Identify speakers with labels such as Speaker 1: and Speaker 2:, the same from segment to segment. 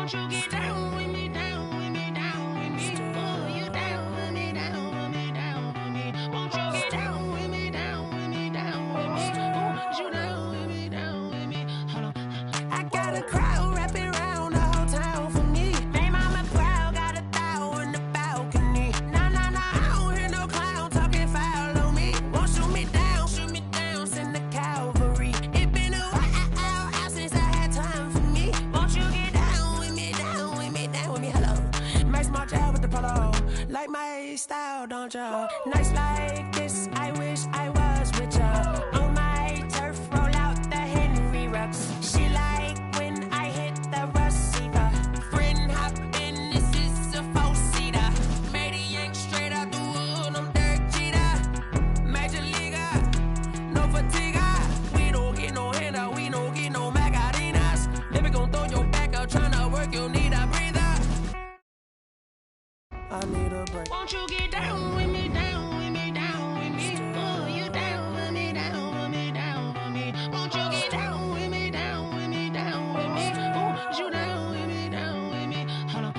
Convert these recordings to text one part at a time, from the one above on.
Speaker 1: Won't you get down with me, down with me, down with me? Oh, you down with me, down with me, down with me. Won't you get down with me, down with me, down with me? Oh, you down with me, down with me? Hold on. I got a crowd wrapping around the whole town for me. They mama proud, got a thou in the balcony. Nah, nah, nah, I don't hear no clown talking foul on me. Won't shoot me down, send the cavalry. It been a while since I had time for me. Won't you get down with me, down with me, down with me? Hello. Nice march out with the polo. Like my style, don't ya? Nights like this, I wish I was with ya. On my turf, roll out the Henry Rux. She like when I hit the receiver. Friend hop in, this is a four-seater. Made a yank straight out the wood, I'm Derek Jeter. Major leaguer, no fatigue. We don't get no handout, we don't get no Macarinas. Never gon' throw your back out, tryna work, you need a breather. I need a break. Won't you get down with me, down with me, down with me? Oh, you down with me, down with me, down with me? Won't you get down with me, down with me, down with me? Oh, you down with me, down with me? Hold on.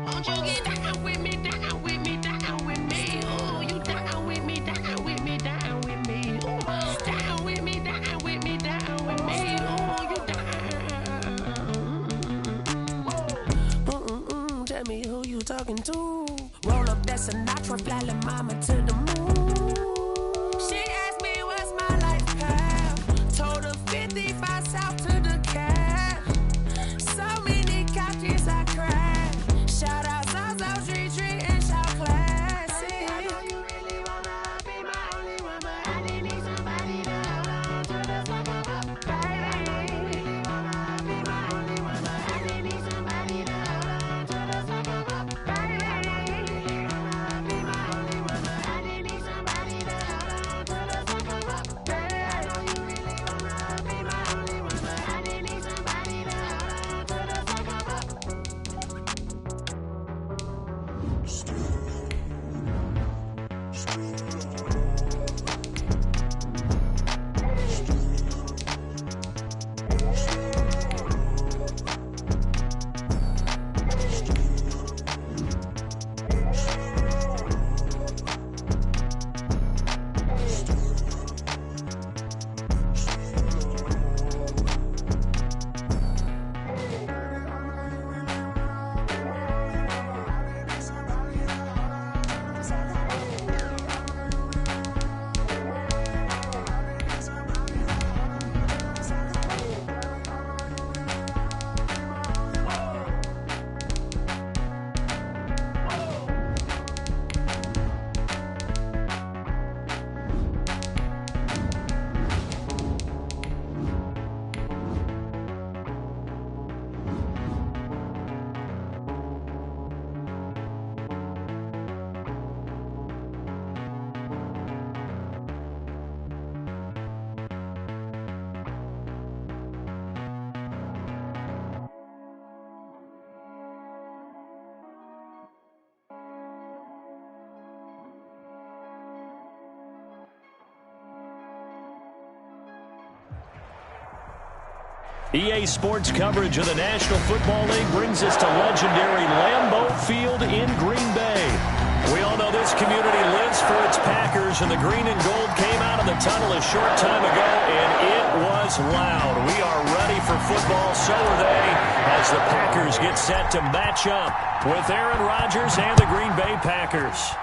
Speaker 1: Won't you get down with me, down with me, down with me? Oh, you down with me, down with me, down with me? Oh, down with me, down with me, down with me? Oh, you down. Tell me who you talking to. Roll up that Sinatra, fly la mama to the moon. She asked me what's my life path. Told her 55 south to the cat. So many couches I crashed. Shout out South Street and shout classic. I know you really wanna be my only one, but I didn't need somebody to hold on to the sucker up. Baby, I know you really wanna be my only one, but I didn't need somebody to hold on to the sucker up. Baby, I know you really wanna be my only one, but I didn't need somebody to hold on to the sucker up. Baby, I know you really wanna be my only one, but I didn't need somebody to hold on to the sucker up.
Speaker 2: EA Sports coverage of the National Football League brings us to legendary Lambeau Field in Green Bay. We all know this community lives for its Packers, and the green and gold came out of the tunnel a short time ago, and it was loud. We are ready for football, so are they, as the Packers get set to match up with Aaron Rodgers and the Green Bay Packers.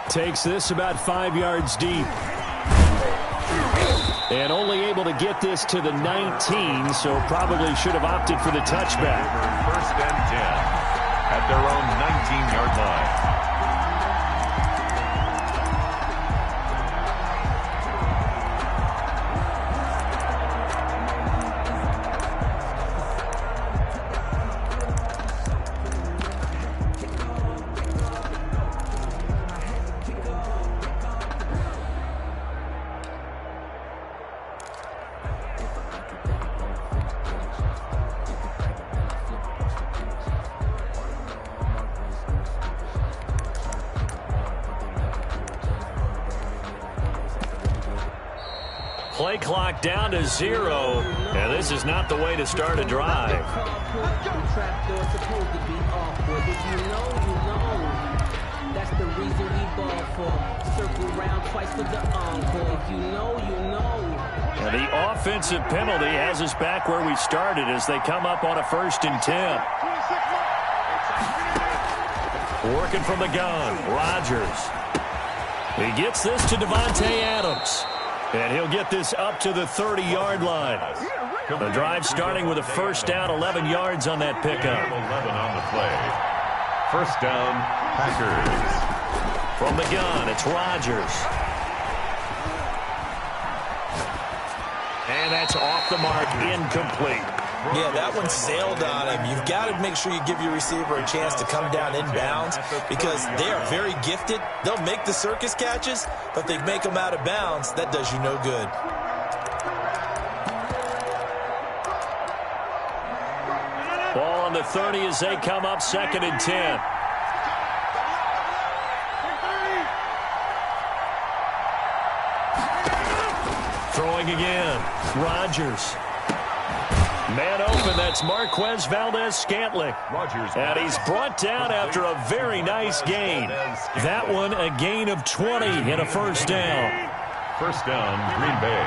Speaker 2: Takes this about 5 yards deep. And only able to get this to the 19, so probably should have opted for the touchback.
Speaker 3: First and 10 at their own 19-yard line.
Speaker 2: play clock down to 0, and this is not the way to start a drive.
Speaker 4: That's the reason he ball for. Circle round twice for the encore. If you know, you know.
Speaker 2: And the offensive penalty has us back where we started as they come up on a 1st and 10. Working from the gun, Rodgers. He gets this to Davante Adams. And he'll get this up to the 30-yard line. The drive starting with a 1st down, 11 yards on that pickup.
Speaker 3: 11 on the play. 1st down, Packers.
Speaker 2: From the gun, it's Rodgers. And that's off the mark, incomplete.
Speaker 5: Yeah, that one sailed on him. You've got to make sure you give your receiver a chance to come down inbounds because they are very gifted. They'll make the circus catches, but if they make them out of bounds, that does you no good.
Speaker 2: Ball on the 30 as they come up 2nd and 10. Throwing again, Rodgers. Man open, that's Marquez Valdez-Scantling. And he's brought down after a very nice gain. That one a gain of 20 and a 1st down.
Speaker 3: 1st down, Green Bay.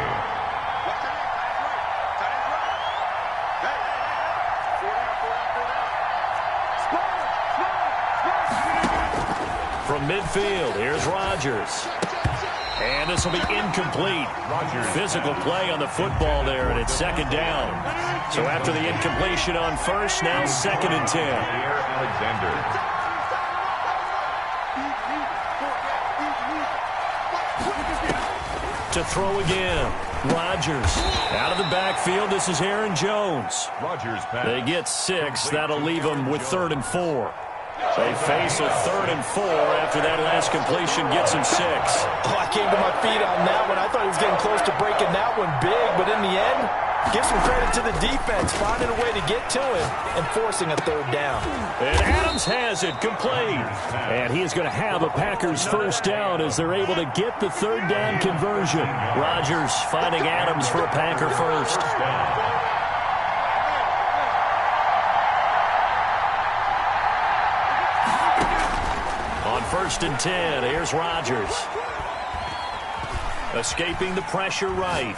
Speaker 2: From midfield, here's Rodgers. And this will be incomplete. Physical play on the football there, and it's 2nd down. So after the incompletion on 1st, now 2nd and 10.
Speaker 3: Alexander.
Speaker 2: To throw again, Rodgers. Out of the backfield, this is Aaron Jones. They get 6. That'll leave them with 3rd and 4. They face a 3rd and 4 after that last completion gets him 6.
Speaker 5: Oh, I came to my feet on that one. I thought he was getting close to breaking that one big, but in the end, give some credit to the defense, finding a way to get to him and forcing a 3rd down.
Speaker 2: And Adams has it, complete. And he is going to have a Packers 1st down as they're able to get the 3rd down conversion. Rodgers finding Adams for a Packer 1st. On 1st and 10, here's Rodgers. Escaping the pressure right.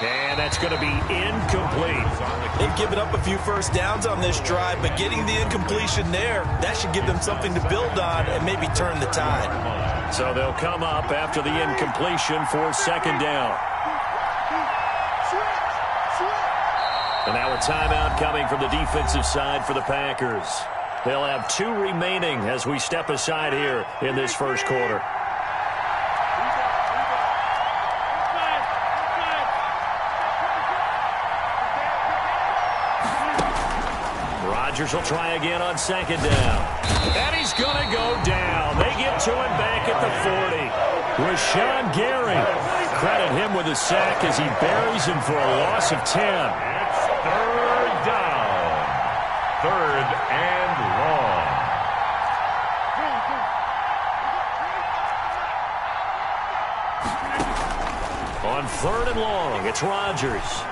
Speaker 2: And that's going to be incomplete.
Speaker 5: They've given up a few 1st downs on this drive, but getting the incompletion there, that should give them something to build on and maybe turn the tide.
Speaker 2: So they'll come up after the incompletion for 2nd down. And now a timeout coming from the defensive side for the Packers. They'll have 2 remaining as we step aside here in this 1st quarter. Rodgers will try again on 2nd down. And he's going to go down. They get to him back at the 40. Rashawn Gary. Credit him with a sack as he buries him for a loss of 10.
Speaker 3: It's 3rd down. 3rd and long.
Speaker 2: On 3rd and long, it's Rodgers.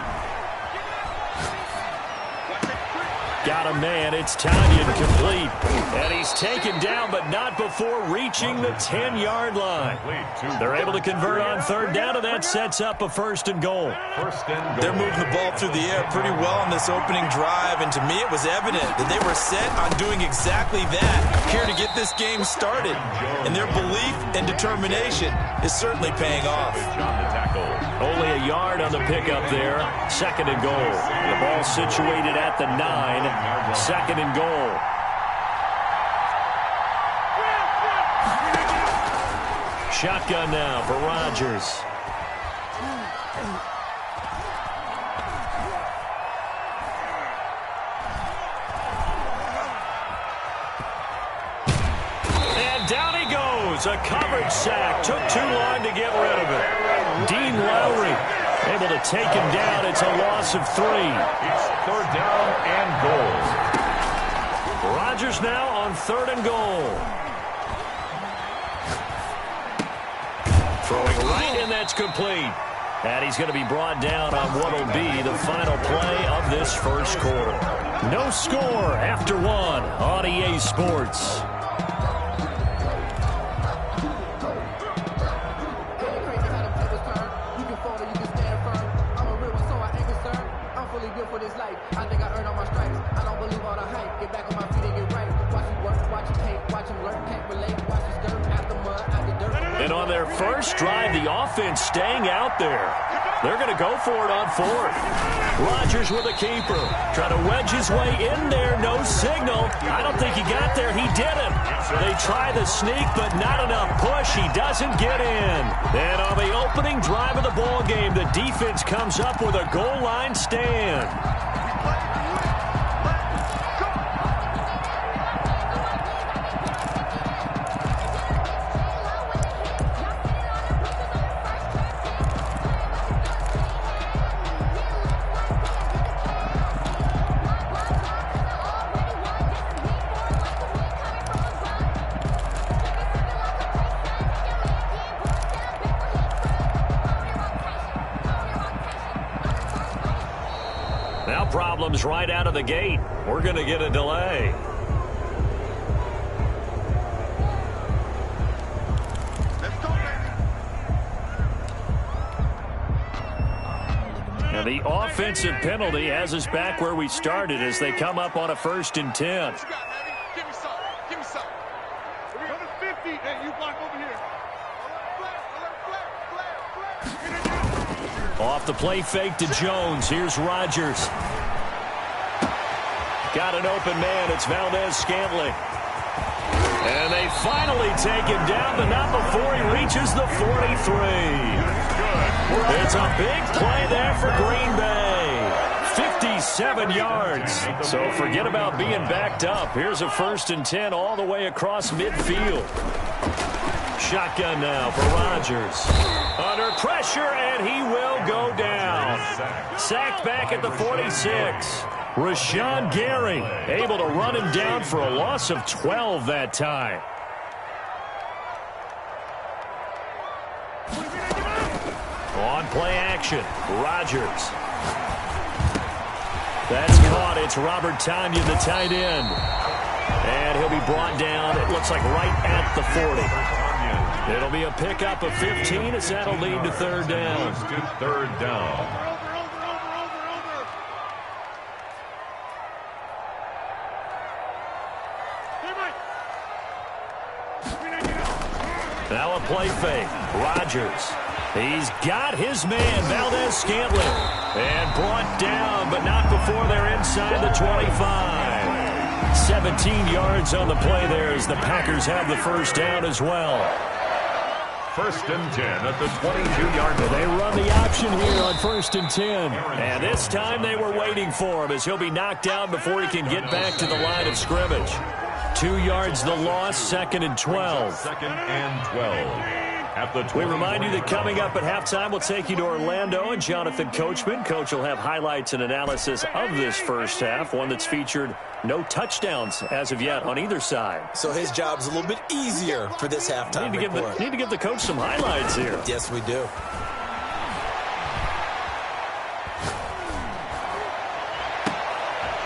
Speaker 2: Got a man, it's Tanyan complete. And he's taken down, but not before reaching the 10-yard line. They're able to convert on 3rd down, and that sets up a 1st and goal.
Speaker 5: They're moving the ball through the air pretty well on this opening drive, and to me it was evident that they were set on doing exactly that here to get this game started. And their belief and determination is certainly paying off.
Speaker 2: Only a yard on the pickup there. 2nd and goal. The ball situated at the 9. 2nd and goal. Shotgun now for Rodgers. And down he goes. A coverage sack. Took too long to get rid of it. Dean Lowry able to take him down. It's a loss of 3.
Speaker 3: It's 3rd down and goal.
Speaker 2: Rodgers now on 3rd and goal. Throwing right, and that's complete. And he's going to be brought down on what will be the final play of this first quarter. No score after one on EA Sports. And on their first drive, the offense staying out there. They're going to go for it on fourth. Rodgers with a keeper. Trying to wedge his way in there. No signal. I don't think he got there. He didn't. They try the sneak, but not enough push. He doesn't get in. And on the opening drive of the ball game, the defense comes up with a goal line stand. Now problems right out of the gate. We're going to get a delay. And the offensive penalty has us back where we started as they come up on a 1st and 10.
Speaker 6: Give me some. Give me some. We're going to 50. Hey, you block over here.
Speaker 2: Off the play fake to Jones. Here's Rodgers. Got an open man. It's Valdez-Scantling. And they finally take him down, but not before he reaches the 43. It's a big play there for Green Bay. 57 yards. So forget about being backed up. Here's a 1st and 10 all the way across midfield. Shotgun now for Rodgers. Under pressure, and he will go down. Sacked back at the 46. Rashawn Gary able to run him down for a loss of 12 that time. On play action, Rodgers. That's caught. It's Robert Tonyan, the tight end. And he'll be brought down, it looks like right at the 40. It'll be a pickup of 15 as that'll lead to 3rd down.
Speaker 3: Third down.
Speaker 2: Now a play fake. Rodgers. He's got his man, Valdez-Scantling. And brought down, but not before they're inside the 25. 17 yards on the play there as the Packers have the 1st down as well.
Speaker 3: 1st and 10 at the 22-yard line.
Speaker 2: They run the option here on 1st and 10. And this time they were waiting for him as he'll be knocked down before he can get back to the line of scrimmage. 2 yards the loss, 2nd and 12.
Speaker 3: 2nd and 12. At the
Speaker 2: we remind you that coming up at halftime, we'll take you to Orlando and Jonathan Coachman. Coach will have highlights and analysis of this first half, one that's featured no touchdowns as of yet on either side.
Speaker 5: So his job's a little bit easier for this halftime report.
Speaker 2: Need to give the coach some highlights here.
Speaker 5: Yes, we do.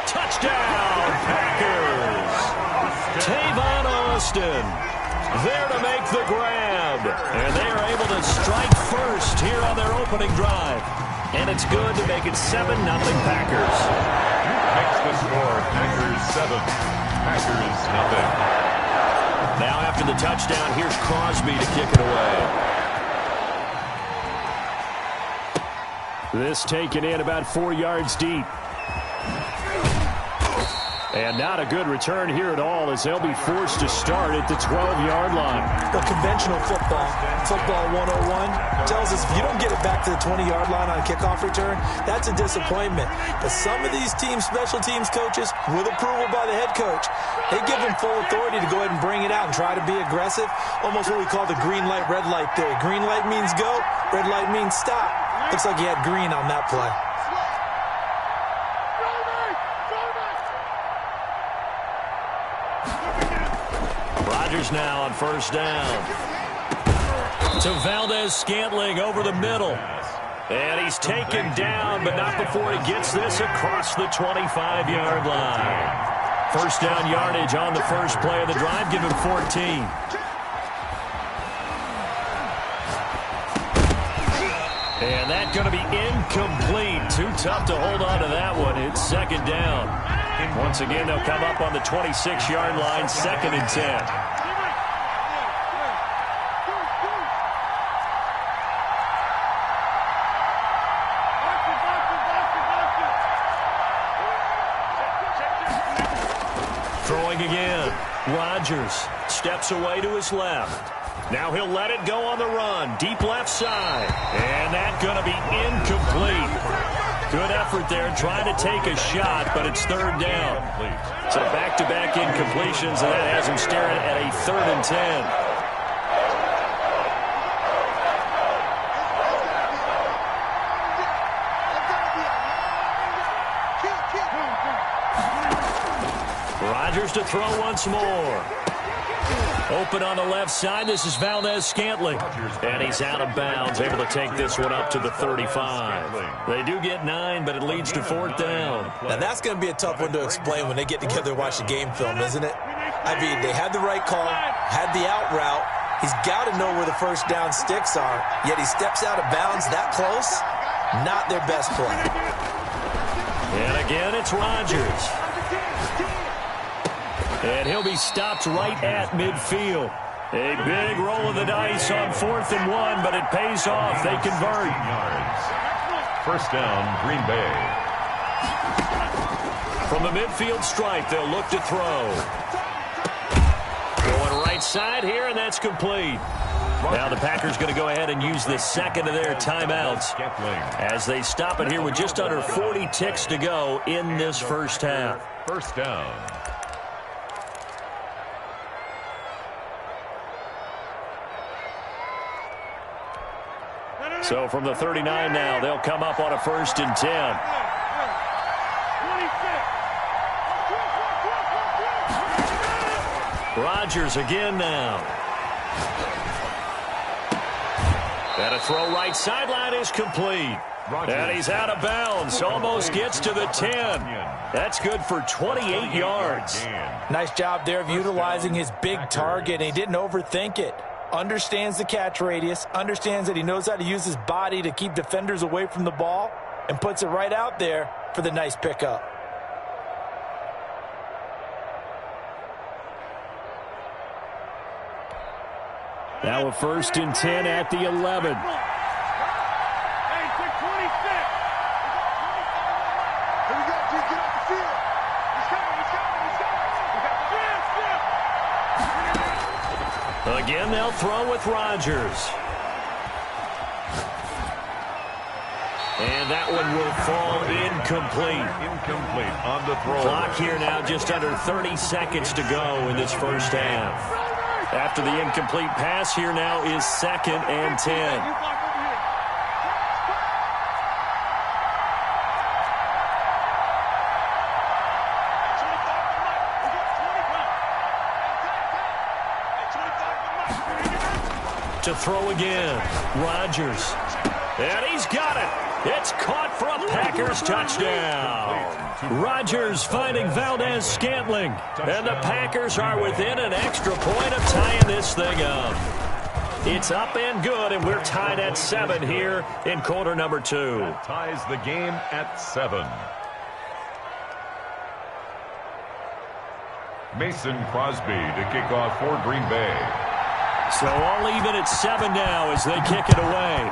Speaker 2: Touchdown, Packers! Tavon Austin there to make the grab. And they are able to strike first here on their opening drive. And it's good to make it 7-0 Packers.
Speaker 3: Makes the score Packers 7, Packers nothing.
Speaker 2: Now after the touchdown, here's Crosby to kick it away. This taken in about 4 yards deep. And not a good return here at all as they'll be forced to start at the 12-yard line.
Speaker 5: The conventional football 101, tells us if you don't get it back to the 20-yard line on a kickoff return, that's a disappointment. But some of these teams, special teams coaches, with approval by the head coach, they give them full authority to go ahead and bring it out and try to be aggressive. Almost what we call the green light, red light theory. Green light means go, red light means stop. Looks like he had green on that play.
Speaker 2: Rodgers now on 1st down. To Valdez-Scantling over the middle. And he's taken down, but not before he gets this across the 25-yard line. First down yardage on the first play of the drive. Give him 14. And that's going to be incomplete. Too tough to hold on to that one. It's second down. Once again, they'll come up on the 26-yard line, second and 10. Throwing again. Rodgers steps away to his left. Now he'll let it go on the run. Deep left side. And that's going to be incomplete. Good effort there trying to take a shot, but it's third down. So back-to-back incompletions, and that has him staring at a third and 10. Rodgers to throw once more. Open on the left side. This is Valdez-Scantling. And he's out of bounds, able to take this one up to the 35. They do get 9, but it leads to fourth down.
Speaker 5: Now, that's going to be a tough one to explain when they get together and watch the game film, isn't it? I mean, they had the right call, had the out route. He's got to know where the first down sticks are, yet he steps out of bounds that close. Not their best play.
Speaker 2: And again, it's Rodgers. And he'll be stopped right at midfield. A big roll of the dice on 4th and 1, but it pays off. They convert.
Speaker 3: First down, Green Bay.
Speaker 2: From the midfield stripe, they'll look to throw. Going right side here, and that's complete. Now the Packers going to go ahead and use the second of their timeouts as they stop it here with just under 40 ticks to go in this first half.
Speaker 3: First down.
Speaker 2: So from the 39 now, they'll come up on a first and 10. Rodgers again now. And a throw right sideline is complete. And he's out of bounds. Almost gets to the 10. That's good for 28 yards.
Speaker 5: Nice job there of utilizing his big target. He didn't overthink it. Understands the catch radius, understands that he knows how to use his body to keep defenders away from the ball, and puts it right out there for the nice pickup.
Speaker 2: Now a first and 10 at the 11. Again, they'll throw with Rodgers. And that one will fall incomplete.
Speaker 3: Incomplete on the throw.
Speaker 2: Clock here now just under 30 seconds to go in this first half. After the incomplete pass, here now is second and 10. To throw again, Rodgers. And he's got it. It's caught for a Packers touchdown. Rodgers finding Valdez-Scantling. And the Packers are within an extra point of tying this thing up. It's up and good, and we're tied at 7 here in quarter number 2.
Speaker 3: That ties the game at 7. Mason Crosby to kick off for Green Bay.
Speaker 2: So all even at 7 now as they kick it away.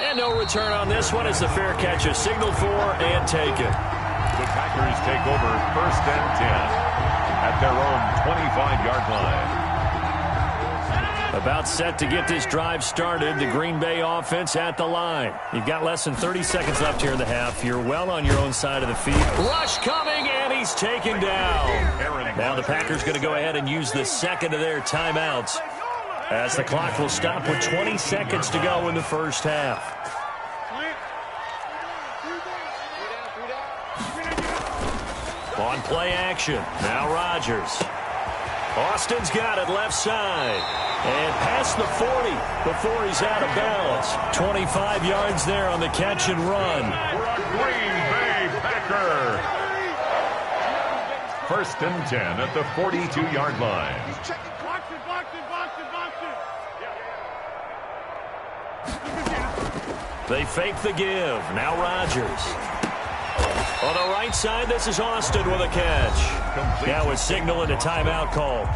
Speaker 2: And no return on this one as the fair catch is signaled for and taken.
Speaker 3: The Packers take over first and 10 at their own 25-yard line.
Speaker 2: About set to get this drive started. The Green Bay offense at the line. You've got less than 30 seconds left here in the half. You're well on your own side of the field. Rush coming, and he's taken down. Now the Packers going to go ahead and use the second of their timeouts as the clock will stop with 20 seconds to go in the first half. On play action, now Rodgers. Austin's got it left side. And past the 40 before he's out of bounds. 25 yards there on the catch and run.
Speaker 3: For a Green Bay Packer. 1st and 10 at the 42-yard line.
Speaker 2: They fake the give. Now Rodgers. On the right side, this is Austin with a catch. Now a signal and a timeout call,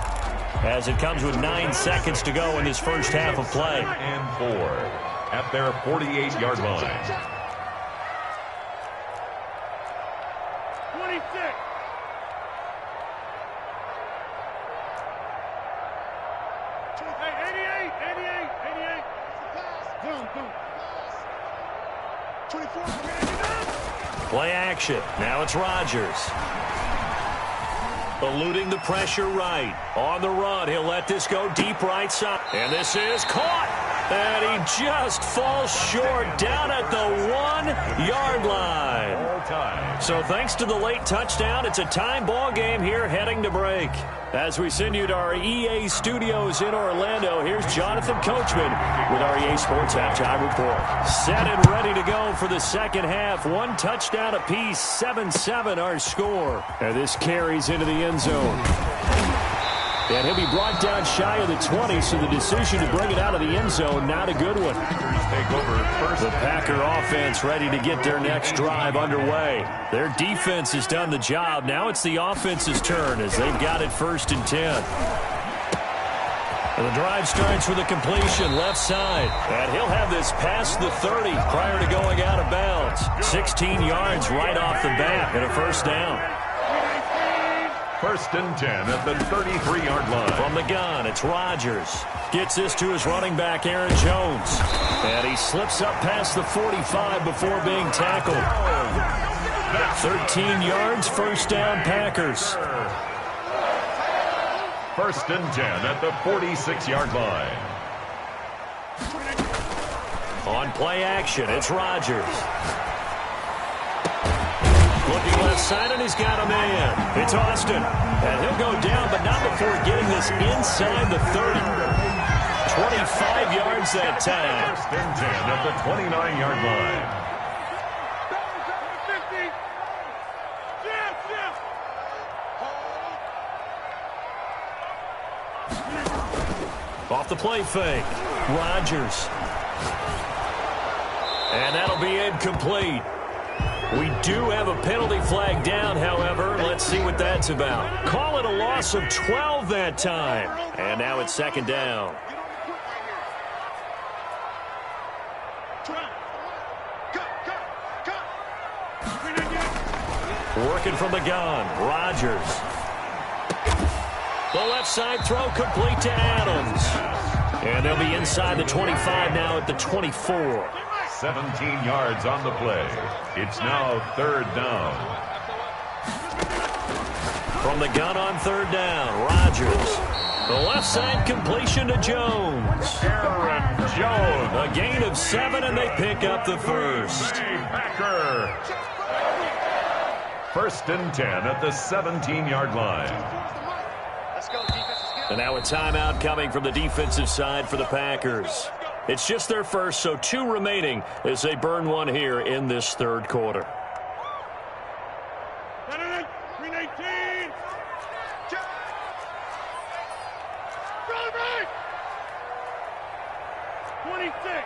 Speaker 2: as it comes with 9 seconds to go in this first half of play.
Speaker 3: And 4 at their 48-yard line.
Speaker 6: 26. Hey, 88. Boom. 24.
Speaker 2: Play action. Now it's Rodgers. Eluding the pressure right. On the run, he'll let this go deep right side. And this is caught. And he just falls short down at the 1-yard line.
Speaker 3: All time.
Speaker 2: So thanks to the late touchdown, it's a time ball game here heading to break. As we send you to our EA studios in Orlando, here's Jonathan Coachman with our EA Sports Halftime Report. Set and ready to go for the second half. 1 touchdown apiece, 7-7 our score. And this carries into the end zone. And he'll be brought down shy of the 20, so the decision to bring it out of the end zone, not a good one.
Speaker 3: Take over first.
Speaker 2: The Packer offense ready to get their next drive underway. Their defense has done the job. Now it's the offense's turn as they've got it 1st and 10. And the drive starts with a completion left side. And he'll have this past the 30 prior to going out of bounds. 16 yards right off the bat and a first down.
Speaker 3: 1st and 10 at the 33-yard line.
Speaker 2: From the gun, it's Rodgers. Gets this to his running back, Aaron Jones. And he slips up past the 45 before being tackled. 13 yards, first down, Packers.
Speaker 3: 1st and 10 at the 46-yard line.
Speaker 2: On play action, it's Rodgers. Looking left side, and he's got a man. It's Austin. And he'll go down, but not before getting this inside the 30. 25 yards that time.
Speaker 3: 1st and 10 at the 29-yard line.
Speaker 2: Off the play fake. Rodgers. And that'll be incomplete. We do have a penalty flag down, however. Let's see what that's about. Call it a loss of 12 that time. And now it's 2nd down. Working from the gun. Rodgers. The left side throw complete to Adams. And they'll be inside the 25 now at the 24.
Speaker 3: 17 yards on the play. It's now 3rd down.
Speaker 2: From the gun on 3rd down, Rodgers. The left side completion to Jones.
Speaker 3: Aaron Jones.
Speaker 2: A gain of 7, and they pick up the first.
Speaker 3: Packer. 1st and 10 at the 17-yard line.
Speaker 2: And now a timeout coming from the defensive side for the Packers. It's just their first, so 2 remaining as they burn one here in this 3rd quarter.
Speaker 6: 319. 26.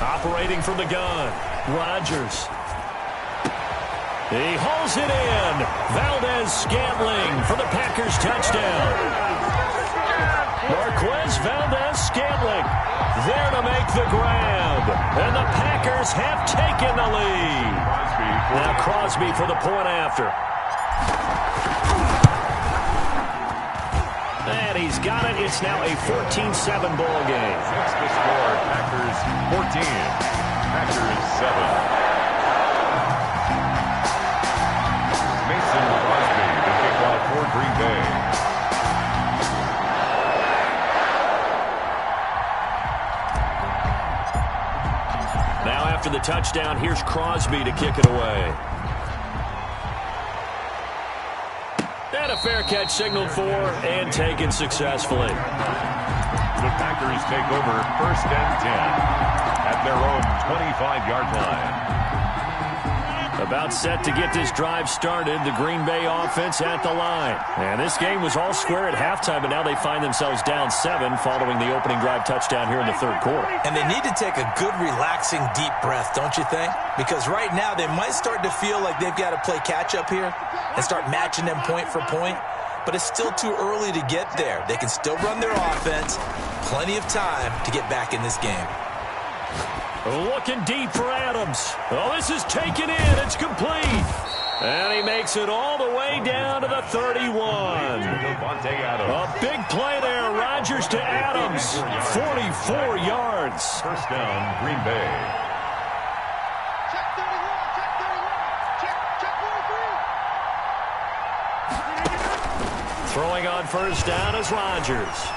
Speaker 2: Operating from the gun, Rodgers. He hauls it in. Valdez-Scantling for the Packers touchdown. Marquez Valdez-Scantling there to make the grab. And the Packers have taken the lead. Now Crosby for the point after. And he's got it. It's now a 14-7 ball game.
Speaker 3: That's the score. Packers 14. Packers 7. Mason Crosby, the kickoff for Green Bay.
Speaker 2: the touchdown. Here's Crosby to kick it away. And a fair catch signaled for and taken successfully.
Speaker 3: The Packers take over 1st and 10 at their own 25-yard line.
Speaker 2: About set to get this drive started, the Green Bay offense at the line. And this game was all square at halftime, but now they find themselves down 7 following the opening drive touchdown here in the 3rd quarter.
Speaker 5: And they need to take a good, relaxing, deep breath, don't you think? Because right now they might start to feel like they've got to play catch-up here and start matching them point for point. But it's still too early to get there. They can still run their offense. Plenty of time to get back in this game.
Speaker 2: Looking deep for Adams. Oh, this is taken in. It's complete. And he makes it all the way down to the 31. A big play there. Rodgers to Adams. 44 yards.
Speaker 3: 1st down, Green Bay.
Speaker 6: Check 31. Check 31. Check 43.
Speaker 2: Throwing on 1st down is Rodgers.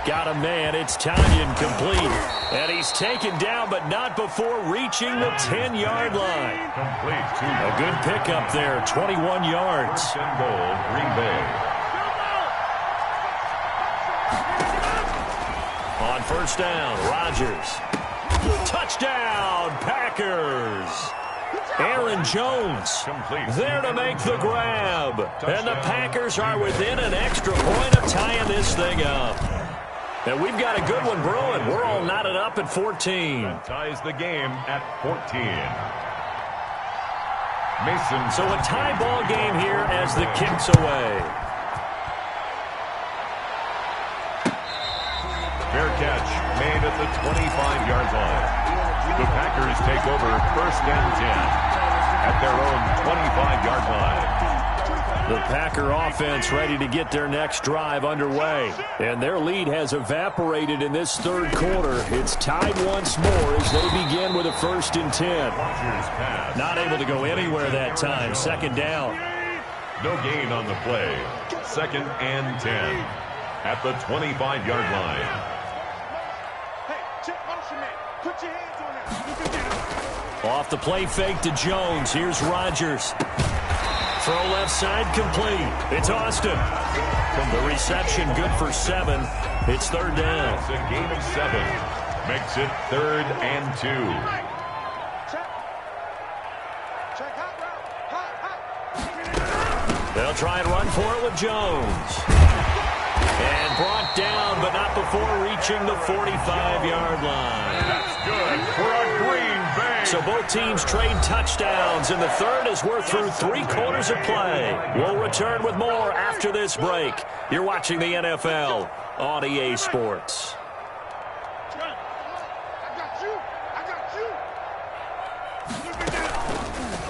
Speaker 2: Got a man. It's Tanyan complete. And he's taken down, but not before reaching the 10-yard line.
Speaker 3: Complete to
Speaker 2: A good pickup there, 21 yards.
Speaker 3: 1st and goal, Green Bay.
Speaker 2: On 1st down, Rodgers. Touchdown, Packers. Aaron Jones there to make the grab. And the Packers are within an extra point of tying this thing up. And we've got a good one brewing. We're all knotted up at 14.
Speaker 3: That ties the game at 14. Mason.
Speaker 2: So a tie ball game here as the kick's away.
Speaker 3: Fair catch made at the 25-yard line. The Packers take over 1st and 10 at their own 25-yard line.
Speaker 2: The Packer offense ready to get their next drive underway. And their lead has evaporated in this 3rd quarter. It's tied once more as they begin with a 1st and 10. Not able to go anywhere that time. 2nd down.
Speaker 3: No gain on the play. 2nd and 10 at the 25-yard line.
Speaker 6: Hey, check motion man. Put your hands on that. You can get it.
Speaker 2: Off the play fake to Jones. Here's Rodgers. Throw left side complete. It's Austin. The reception good for 7. It's 3rd down.
Speaker 3: It's a gain of 7. Makes it 3rd and 2.
Speaker 6: Check. Check hot route.
Speaker 2: They'll try and run for it with Jones. And brought down, but not before reaching the 45-yard line.
Speaker 3: That's good for a Green Bay.
Speaker 2: So both teams trade touchdowns in the 3rd as we're through 3 quarters of play. We'll return with more after this break. You're watching the NFL on EA Sports.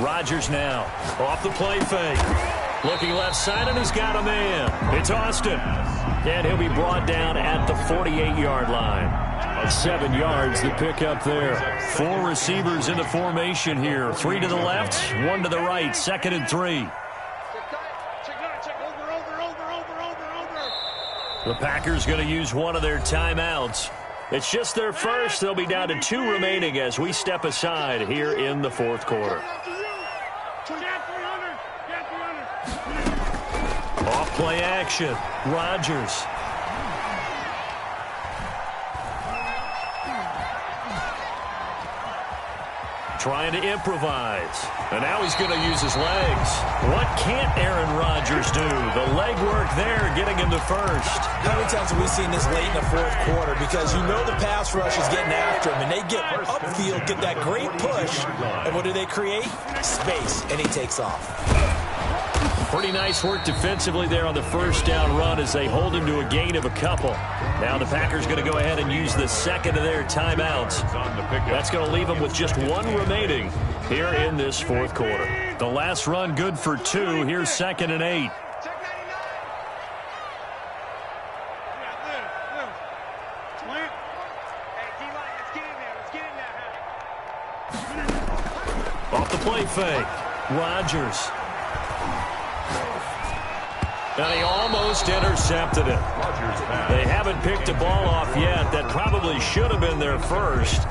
Speaker 2: Rodgers now off the play fake. Looking left side, and he's got a man. It's Austin. And he'll be brought down at the 48-yard line. 7 yards, the pickup there. 4 receivers in the formation here. 3 to the left, 1 to the right. 2nd and 3. The Packers going to use one of their timeouts. It's just their first. They'll be down to 2 remaining as we step aside here in the 4th quarter. Off play action. Rodgers. Trying to improvise. And now he's going to use his legs. What can't Aaron Rodgers do? The leg work there getting him to 1st.
Speaker 5: How many times have we seen this late in the 4th quarter? Because you know the pass rush is getting after him, and they get upfield, get that great push. And what do they create? Space, and he takes off.
Speaker 2: Pretty nice work defensively there on the 1st down run as they hold him to a gain of a couple. Now the Packers going to go ahead and use the 2nd of their timeouts. That's going to leave them with just 1 remaining here in this 4th quarter. The last run good for 2. Here's 2nd and 8. Off the play fake. Rodgers. And he almost intercepted it. They haven't picked a ball off yet. That probably should have been their first.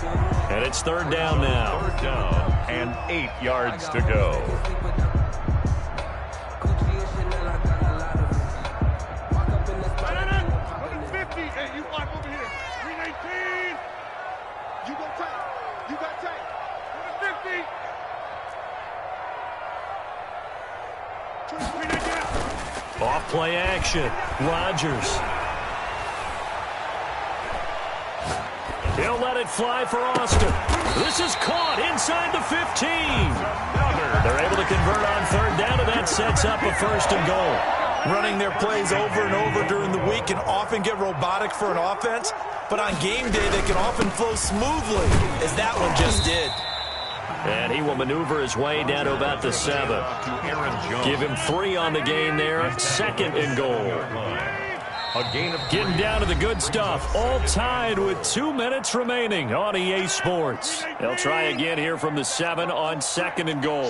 Speaker 2: And it's third down now.
Speaker 3: Third down and 8 yards to go.
Speaker 6: Hey, you block over here. 319. You go tight. You got tight. 50. 319.
Speaker 2: Off play action. Rodgers. He'll let it fly for Austin. This is caught inside the 15. They're able to convert on third down, and that sets up a first and goal.
Speaker 5: Running their plays over and over during the week can often get robotic for an offense, but on game day they can often flow smoothly, as that one just did.
Speaker 2: And he will maneuver his way down to about the 7. Give him 3 on the game there. Second and goal. Getting down to the good stuff. All tied with 2 minutes remaining on EA Sports. They'll try again here from the 7 on second and goal.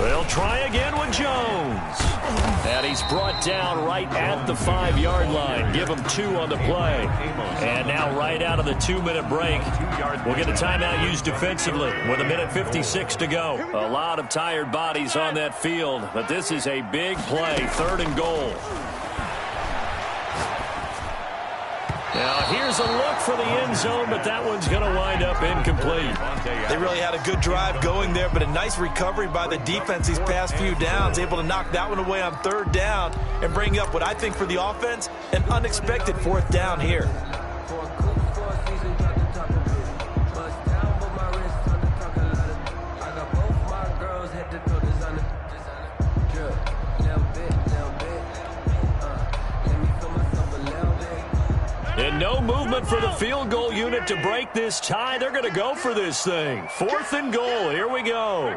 Speaker 2: They'll try again with Jones. And he's brought down right at the 5-yard line. Give him 2 on the play. And now right out of the 2-minute break, we'll get a timeout used defensively with 1:56 to go. A lot of tired bodies on that field, but this is a big play, third and goal. Now, here's a look for the end zone, but that one's going to wind up incomplete.
Speaker 5: They really had a good drive going there, but a nice recovery by the defense these past few downs, able to knock that one away on third down and bring up what I think for the offense, an unexpected fourth down here.
Speaker 2: And no movement for the field goal unit to break this tie. They're going to go for this thing. Fourth and goal. Here we go.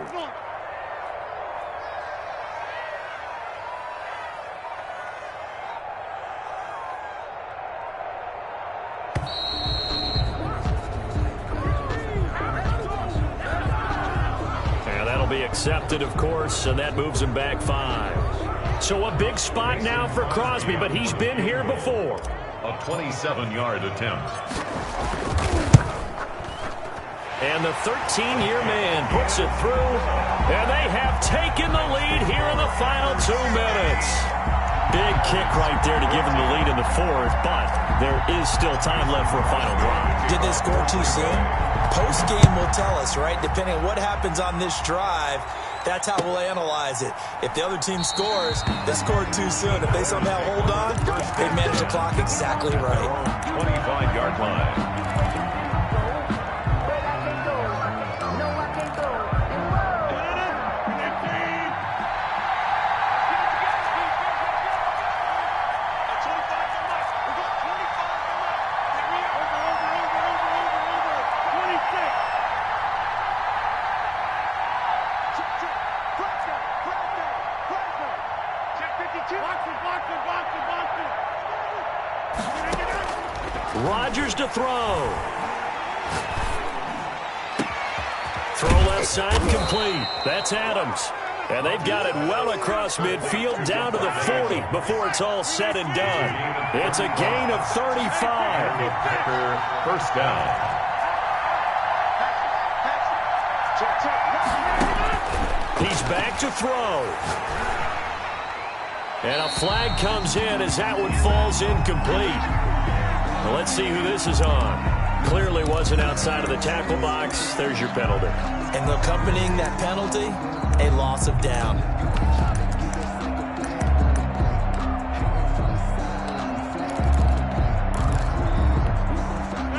Speaker 2: And that'll be accepted, of course, and that moves him back 5. So a big spot now for Crosby, but he's been here before.
Speaker 3: A 27-yard attempt.
Speaker 2: And the 13-year man puts it through, and they have taken the lead here in the final 2 minutes. Big kick right there to give them the lead in the fourth, but there is still time left for a final drive.
Speaker 5: Did they score too soon? Post-game will tell us, right? Depending on what happens on this drive, that's how we'll analyze it. If the other team scores, they scored too soon. If they somehow hold on, they manage the clock exactly right.
Speaker 3: 25-yard line.
Speaker 2: Rodgers to throw. Throw left side complete. That's Adams. And they've got it well across midfield down to the 40 before it's all said and done. It's a gain of 35.
Speaker 3: First down.
Speaker 2: He's back to throw. And a flag comes in as that one falls incomplete. Well, let's see who this is on. Clearly wasn't outside of the tackle box. There's your penalty.
Speaker 5: And accompanying that penalty, a loss of down.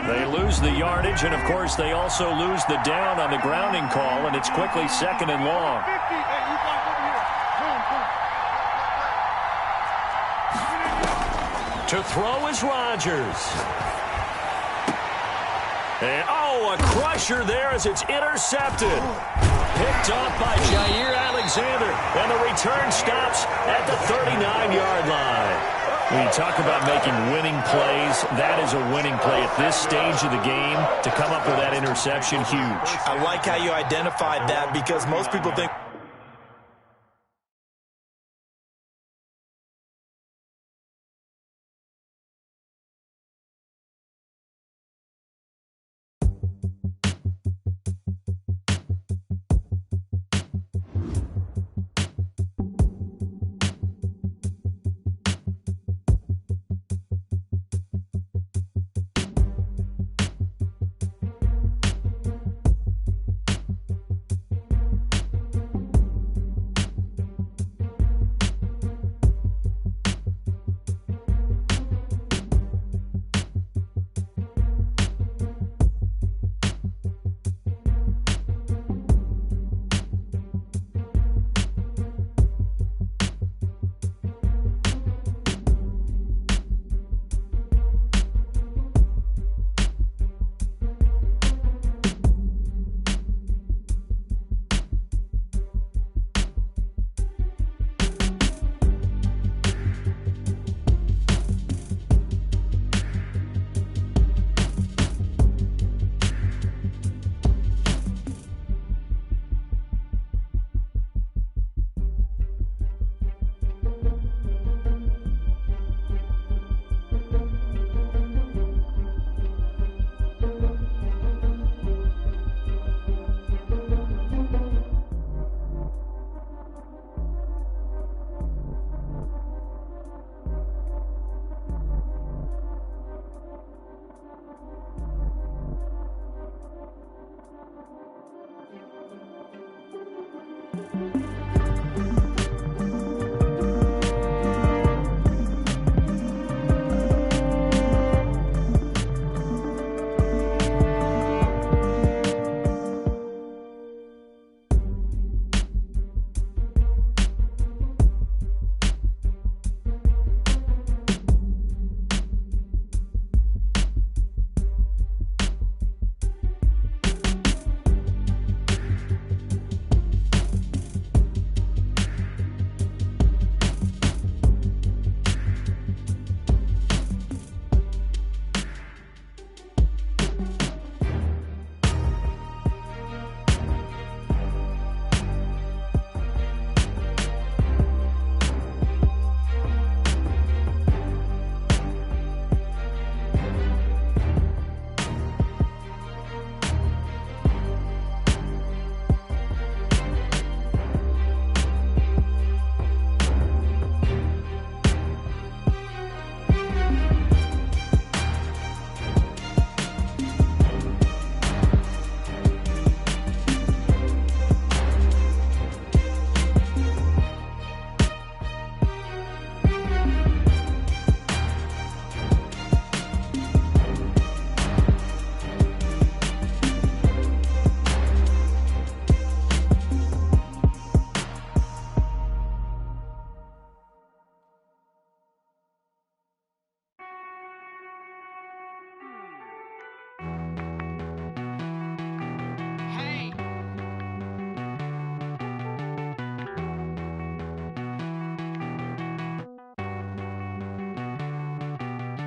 Speaker 2: They lose the yardage, and, of course, they also lose the down on the grounding call, and it's quickly second and long. To throw is Rodgers. And, oh, a crusher there as it's intercepted. Picked off by Jair Alexander, and the return stops at the 39-yard line. When you talk about making winning plays, that is a winning play at this stage of the game. To come up with that interception, huge.
Speaker 5: I like how you identified that because most people think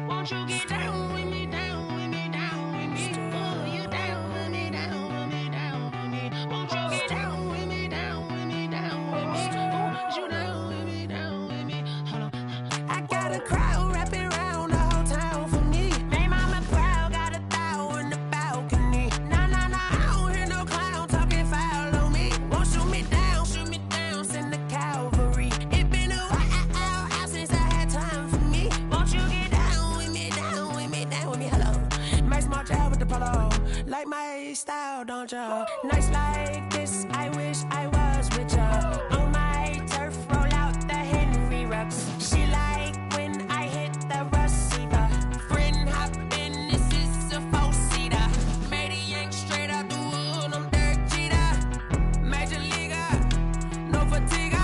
Speaker 1: Won't you get down with me, down with me, down with me? Oh, you down with me, down with me, down with me. Won't you get down with me, down with me, down with me? Oh, you down with me, down with me? Hold on. I got a crowd wrapping around the whole town for me. May mama crowd got a thou in the balcony. Nah, nah, nah, I don't hear no clown talking foul on me. Won't shoot me down, send the cavalry. It been a while since I had time for me. Won't you get down with me, down with me, down with me? Hello. Nice small job with the polo. Like my style, don't ya? Nice like this, I wish I was with ya. On my turf, roll out the Henry Rux. She like when I hit the receiver. Friend hop in, this is a four-seater. Made a yank straight out the wood, I'm Derek Jeter. Major leaguer, no fatigue.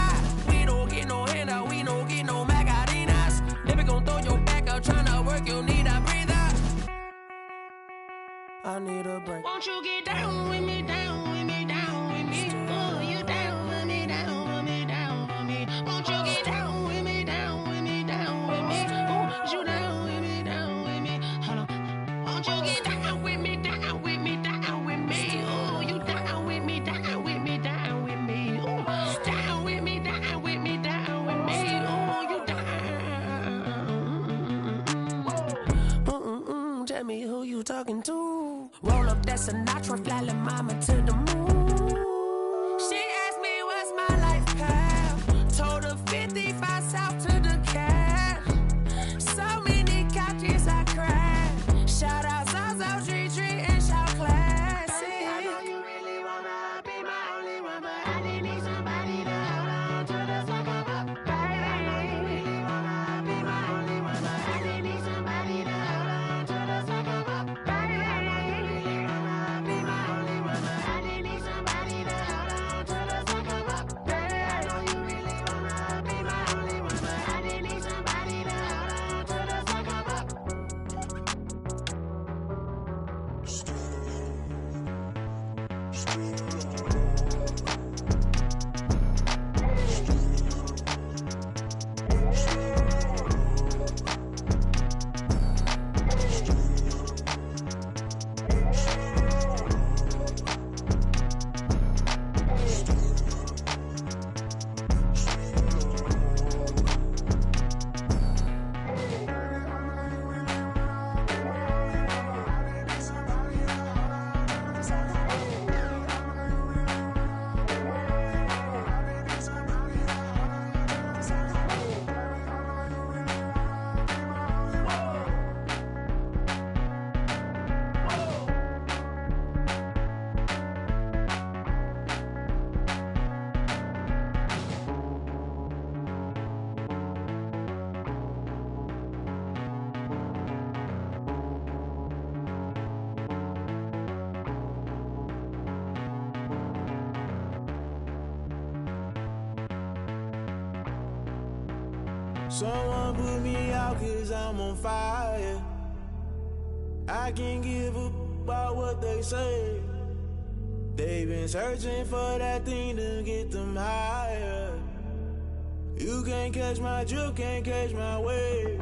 Speaker 1: We don't get no handout, we don't get no Macarinas. Never gon' throw your back out, tryna work, you need a breather. I need a break. Won't you get down with me, down with me, down with me? Oh, you down with me, down with me, down with me. Won't you get down with me, down with me, down with me? talking to. Roll up that Sinatra, fly la mama to the moon. She asked me what's my life path. Told her 55 south to the cat. So many couches I cried. Shout out Zaza, Tree Tree, and shout classic. I know you really wanna be my only one, but I didn't need somebody to hold on to the sucker up. Baby, I know you really wanna be my only one, but I didn't need somebody to hold on to the sucker up. Baby, I know you really wanna be my only one, but I didn't need somebody to hold on to the sucker up. Baby, I know you really wanna be my only one, but I didn't need somebody to hold on to the sucker up.
Speaker 7: Someone put me out 'cause I'm on fire. I can't give up about what they say. They've been searching for that thing to get them higher. You can't catch my drift, can't catch my wave.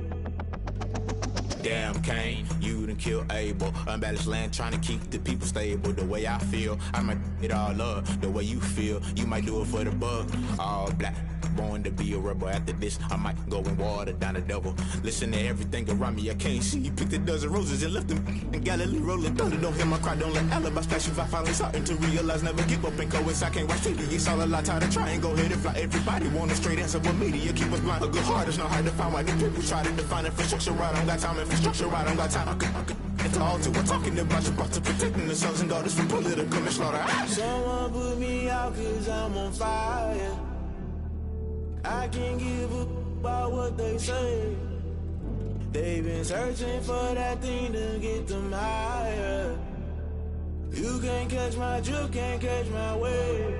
Speaker 8: Damn, Kane, you done killed Abel. Unbalanced land, trying to keep the people stable. The way I feel, I might it all up. The way you feel, you might do it for the buck. All black, born to be a rebel. After this, I might go and water down the devil. Listen to everything around me, I can't see. Picked a dozen roses and left them in Galilee rolling thunder. Don't hear my cry, don't let alibis flash. If I finally starting to realize, never give up and coincide. I can't watch TV, it's all a lot. Time to try and go ahead and fly. Everybody want a straight answer, but media keep us blind. A good heart is not hard to find. Why the people try to define infrastructure right? I don't got time, infrastructure right, I don't got time. I could it's all to. We're talking about your to protecting the sons and daughters from political and slaughter.
Speaker 7: Someone put me out 'cause I'm on fire. I can't give up about what they say. They've been searching for that thing to get them higher. You can't catch my drift, can't catch my wave.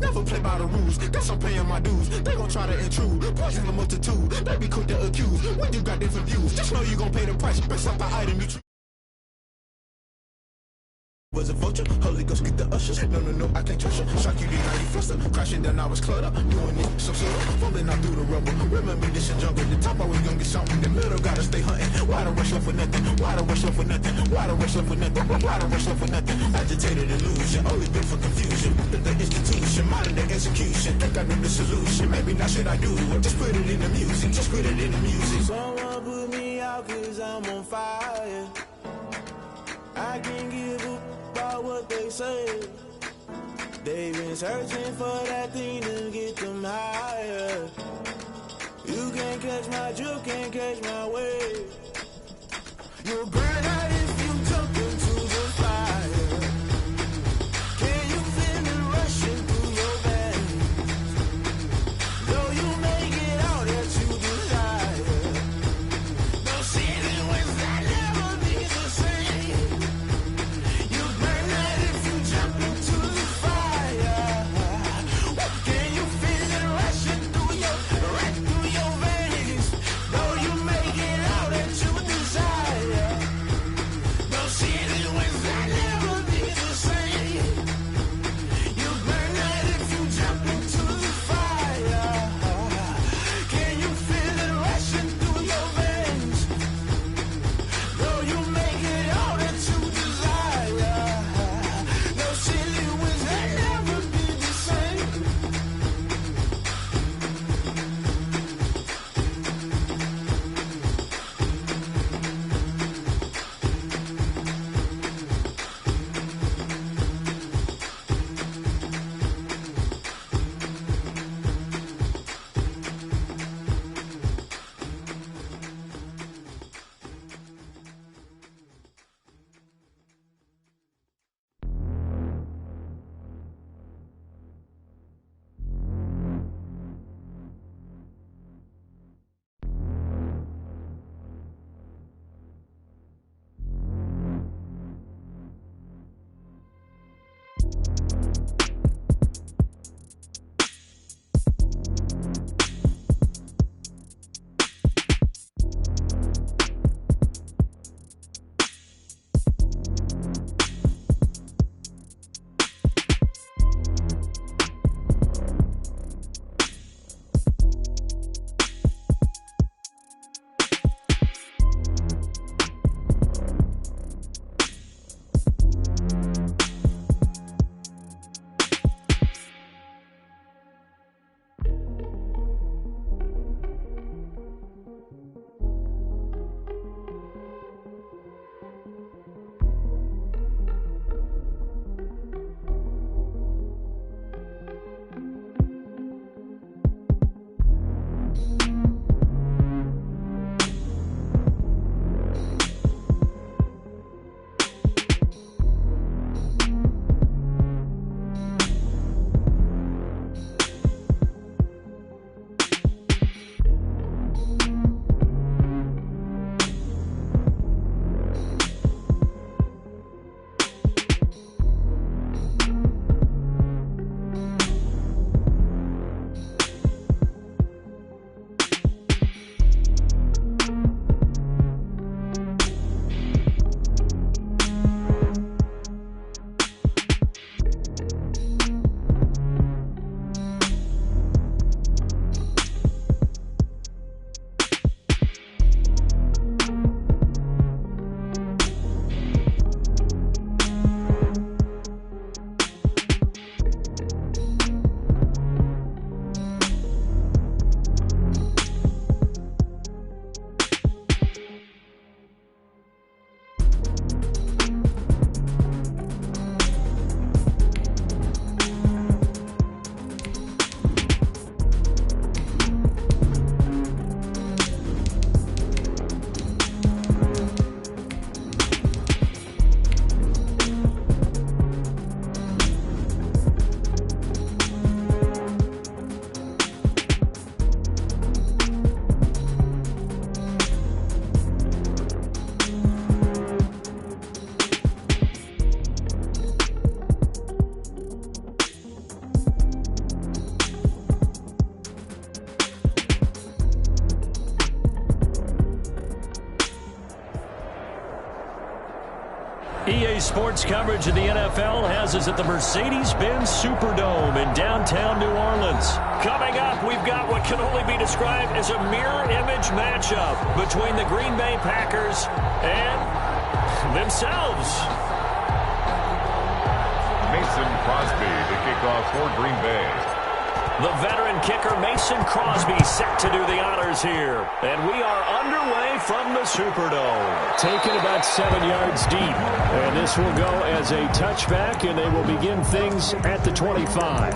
Speaker 8: Never play by the rules, guess I'm paying my dues. They gon' try to intrude, poison the multitude. They be quick to accuse, when you got different views. Just know you gon' pay the price, based off the item you was a vulture, Holy Ghost get the ushers. No, I can't trust you. Shock you, then now you fluster. Crashing down, I was cluttered. Doing it so slow, falling out through the rubble. Remember this a jungle. The top always gonna get something. The middle gotta stay hunting. Why the rush left for nothing? Why the rush left for nothing? Why the rush left for nothing? Why the rush left for nothing? Agitated illusion, only been for confusion. The institution, modern day execution. Think I know the solution. Maybe not should I do it? Just put it in the music. Just put it in the music.
Speaker 7: Someone put me out 'cause I'm on fire. I can't give up about what they say. They've been searching for that thing to get them higher. You can't catch my drift, can't catch my wave. You'll burn out if you jump into the fire. Can you feel it rushing through your veins? Though you may get out that you desire. No city was that never be the same. You burn out if you jump into the fire. Can you feel it rushing through right through your veins? Though you may get out that you desire.
Speaker 2: EA Sports coverage of the NFL has us at the Mercedes-Benz Superdome in downtown New Orleans. Coming up, we've got what can only be described as a mirror image matchup between the Green Bay Packers and themselves.
Speaker 3: Mason Crosby to kick off for Green Bay.
Speaker 2: The veteran kicker Mason Crosby set to do the honors here. And we are underway from the Superdome. Taken about 7 yards deep. And this will go as a touchback, and they will begin things at the 25.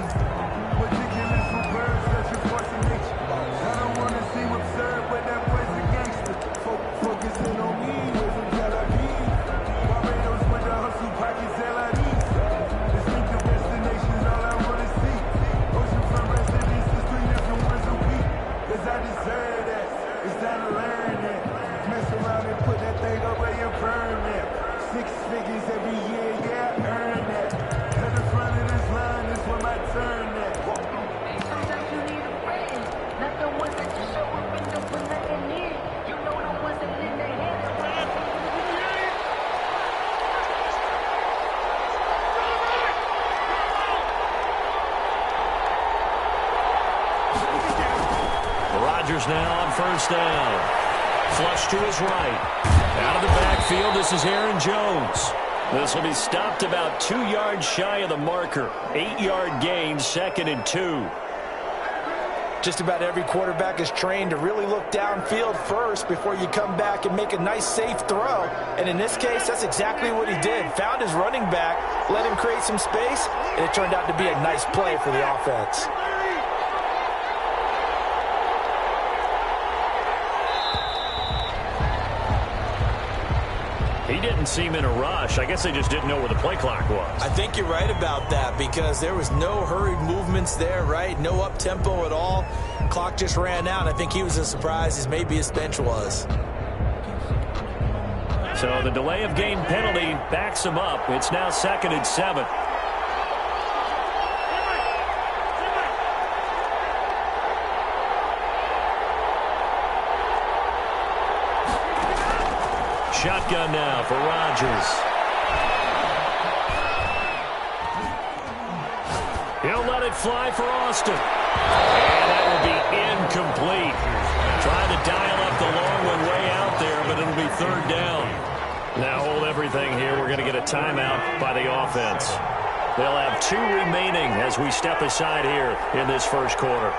Speaker 2: Now on first down. Flush to his right. Out of the backfield, this is Aaron Jones. This will be stopped about 2 yards shy of the marker. 8-yard gain, 2nd and 2.
Speaker 5: Just about every quarterback is trained to really look downfield first before you come back and make a nice, safe throw. And in this case, that's exactly what he did. Found his running back, let him create some space, and it turned out to be a nice play for the offense.
Speaker 2: He didn't seem in a rush. I guess they just didn't know where the play clock was.
Speaker 5: I think you're right about that because there was no hurried movements there, right? No up-tempo at all. Clock just ran out. I think he was as surprised as maybe his bench was.
Speaker 2: So the delay of game penalty backs him up. It's now 2nd and 7. Shotgun now for Rodgers. He'll let it fly for Austin. And that will be incomplete. Trying to dial up the long one way out there, but it'll be 3rd down. Now hold everything here. We're going to get a timeout by the offense. They'll have 2 remaining as we step aside here in this first quarter.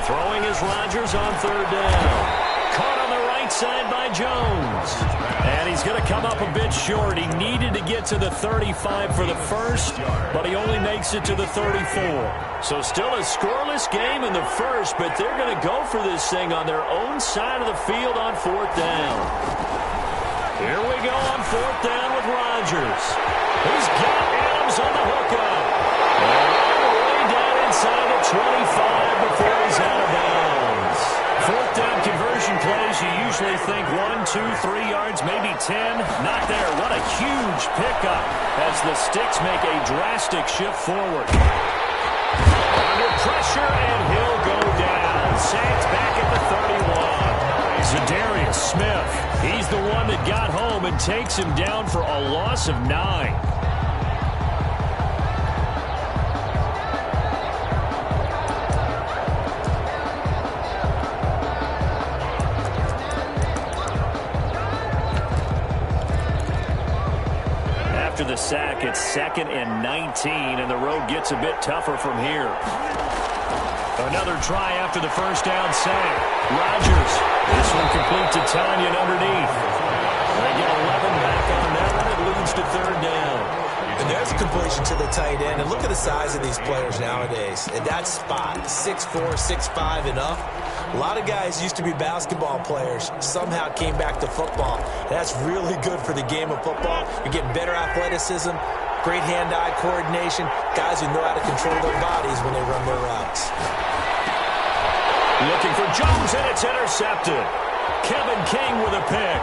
Speaker 2: Throwing is Rodgers on 3rd down. Caught on the right side by Jones. And he's going to come up a bit short. He needed to get to the 35 for the first, but he only makes it to the 34. So still a scoreless game in the first, but they're going to go for this thing on their own side of the field on 4th down. Here we go on 4th down with Rodgers. He's got Adams on the hookup. All the way down inside the 25 before he's out of bounds. 4th down conversion plays, you usually think 1, 2, 3 yards, maybe 10. Not there. What a huge pickup as the Sticks make a drastic shift forward. Under pressure, and he'll go down. Sacked back at the 31. Zadarius Smith, he's the one that got home and takes him down for a loss of 9. After the sack, it's 2nd and 19, and the road gets a bit tougher from here. Another try after the first down sack. Rodgers, this one complete to Tanyan underneath. They get 11 back on that one. It leads to 3rd down.
Speaker 5: And there's a completion to the tight end. And look at the size of these players nowadays. At that spot, 6'4", 6'5", and up. A lot of guys used to be basketball players, somehow came back to football. That's really good for the game of football. You're getting better athleticism, great hand-eye coordination, guys who know how to control their bodies when they run their routes.
Speaker 2: Looking for Jones, and it's intercepted. Kevin King with a pick.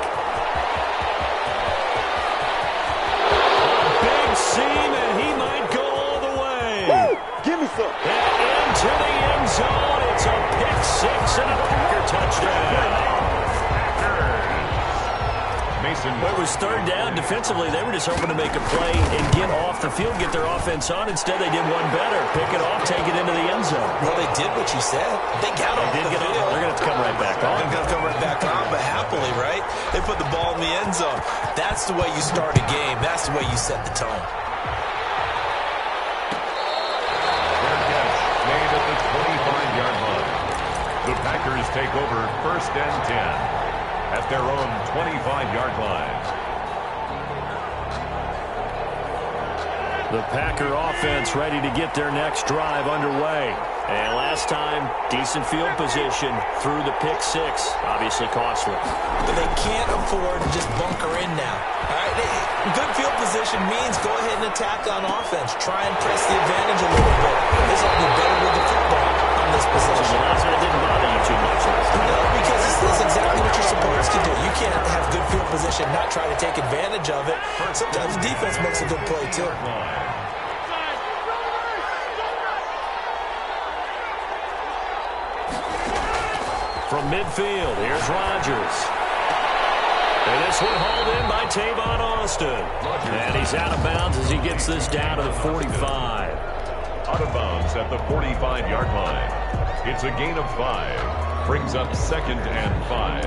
Speaker 2: Big seam, and he might go all the way.
Speaker 6: Woo! Give me some.
Speaker 2: And into the end zone. It's a pick 6 and a Packer touchdown. Well, it was third down. Defensively, they were just hoping to make a play and get off the field, get their offense on. Instead, they did one better. Pick it off, take it into the end zone.
Speaker 5: Well, they did what you said. They got off the field.
Speaker 2: They're going to have to come right back on.
Speaker 5: They're going to come right back on, but happily, right? They put the ball in the end zone. That's the way you start a game. That's the way you set the tone.
Speaker 3: Fair catch made at the 25-yard line. The Packers take over 1st and 10 at their own 25-yard line.
Speaker 2: The Packer offense ready to get their next drive underway. And last time, decent field position through the pick six. Obviously costly.
Speaker 5: But they can't afford to just bunker in now. All right? Good field position means go ahead and attack on offense. Try and press the advantage a little bit. This will be better with the football on this possession.
Speaker 2: So that's what it didn't bother you too much.
Speaker 5: No, because this is exactly what you're supposed to do. You can't have good field position, not try to take advantage of it. Sometimes defense makes a good play, too.
Speaker 2: From midfield, here's Rodgers. And this one hauled in by Tavon Austin. And he's out of bounds as he gets this down to the 45.
Speaker 3: Out of bounds at the 45-yard line. It's a gain of 5. Brings up 2nd and 5.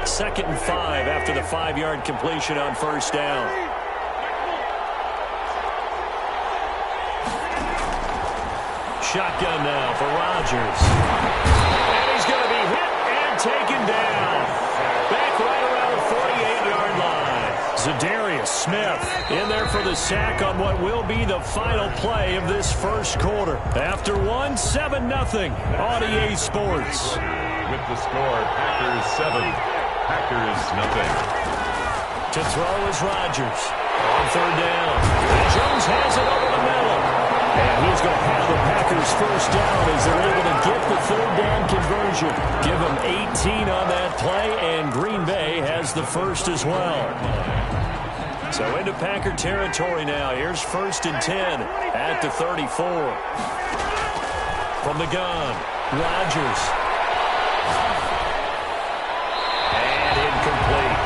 Speaker 2: 2nd and 5 after the 5-yard completion on first down. Shotgun now for Rodgers. And he's going to be hit and taken down. Back right around the 48-yard line. Zadarius Smith in there for the sack on what will be the final play of this first quarter. After 7-0 on EA Sports.
Speaker 3: With the score, Packers 7, Packers nothing.
Speaker 2: To throw is Rodgers on third down. And Jones has it over the middle. And he's going to have the Packers first down as they're able to get the third down conversion. Give them 18 on that play, and Green Bay has the first as well. So into Packer territory now. Here's 1st and 10 at the 34. From the gun, Rodgers. And incomplete.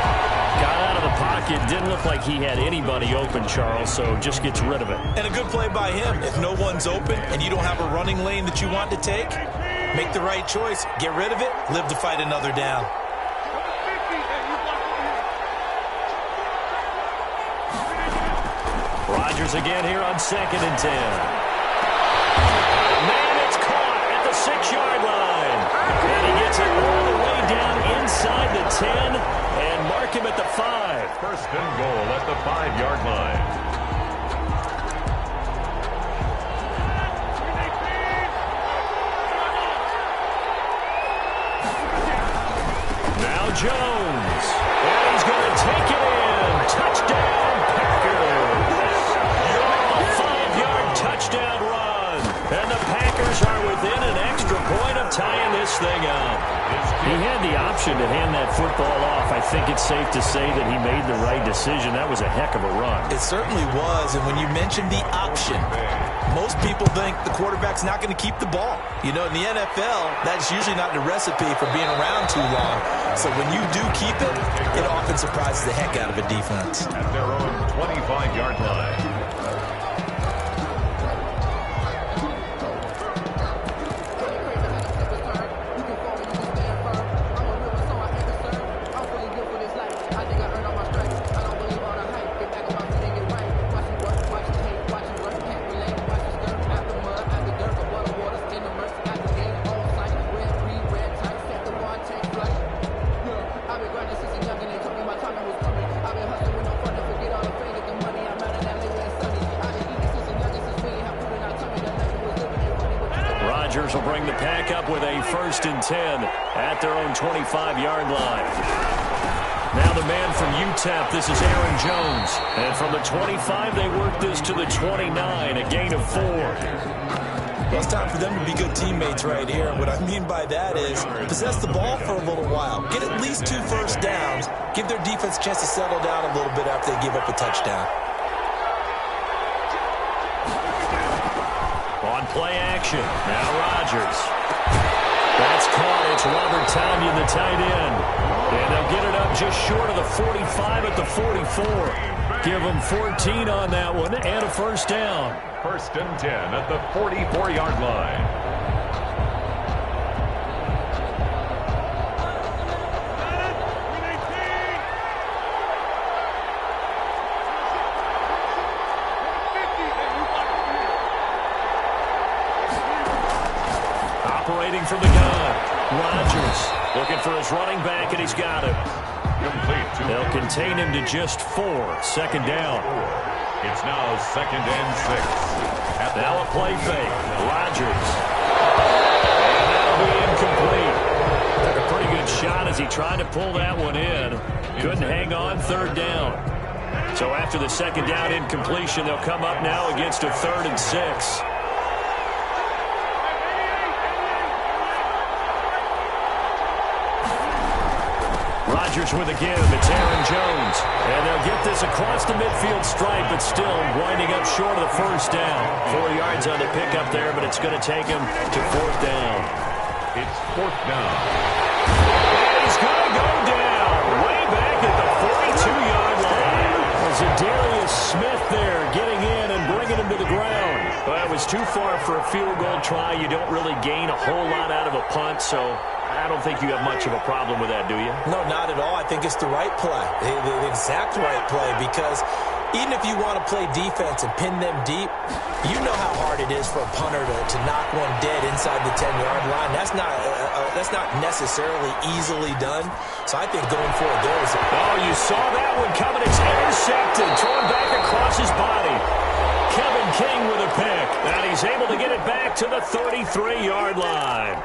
Speaker 2: Got out of the pocket. Didn't look like he had anybody open, Charles, so just gets rid of it.
Speaker 5: And a good play by him. If no one's open and you don't have a running lane that you want to take, make the right choice. Get rid of it. Live to fight another down.
Speaker 2: Rodgers again here on 2nd and 10. Man, it's caught at the 6-yard line. And he gets it all the way down inside the 10 and mark him at the 5.
Speaker 3: 1st and goal at the 5-yard line.
Speaker 2: Now Jones. And he's going to take it in. Touchdown, Packers. A 5-yard touchdown run. And the Packers are within an extra point of tying this thing up. He had the option to hand that football off. I think it's safe to say that he made the right decision. That was a heck of a run.
Speaker 5: It certainly was. And when you mentioned the option, most people think the quarterback's not going to keep the ball. You know, in the NFL, that's usually not the recipe for being around too long. So when you do keep it, it often surprises the heck out of a defense.
Speaker 3: At their own 25-yard line.
Speaker 2: Will bring the pack up with a 1st and 10 at their own 25-yard line. Now the man from UTEP, this is Aaron Jones. And from the 25, they work this to the 29, a gain of 4.
Speaker 5: Well, it's time for them to be good teammates right here. And what I mean by that is possess the ball for a little while. Get at least 2 first downs. Give their defense a chance to settle down a little bit after they give up a touchdown.
Speaker 2: On play action, now Rodgers. That's caught. It's Robert Tonyan, the tight end. And they'll get it up just short of the 45 at the 44. Give them 14 on that one and a first down.
Speaker 3: First and 10 at the 44-yard line.
Speaker 2: Operating from the gun, Rodgers looking for his running back, and he's got it. They'll contain him to just 4. Second down.
Speaker 3: It's now second and 6.
Speaker 2: Now a play fake. Rodgers. And that'll be incomplete. Took a pretty good shot as he tried to pull that one in. Couldn't hang on. Third down. So after the second down incompletion, they'll come up now against a 3rd and 6. Rodgers with a give. It's Aaron Jones. And they'll get this across the midfield stripe, but still winding up short of the first down. 4 yards on the pickup there, but it's going to take him to 4th down.
Speaker 3: It's 4th down.
Speaker 2: And he's going to go down way back at the 42-yard line. Zadarius Smith there getting in and bringing him to the ground. Well, it was too far for a field goal try. You don't really gain a whole lot out of a punt, so I don't think you have much of a problem with that, do you?
Speaker 5: No, not at all. I think it's the right play, the exact right play, because even if you want to play defense and pin them deep, you know how hard it is for a punter to knock one dead inside the 10-yard line. That's not necessarily easily done. So I think going for it there is
Speaker 2: you saw that one coming. It's intercepted, thrown back across his body. Kevin King with a pick, and he's able to get it back to the 33-yard line.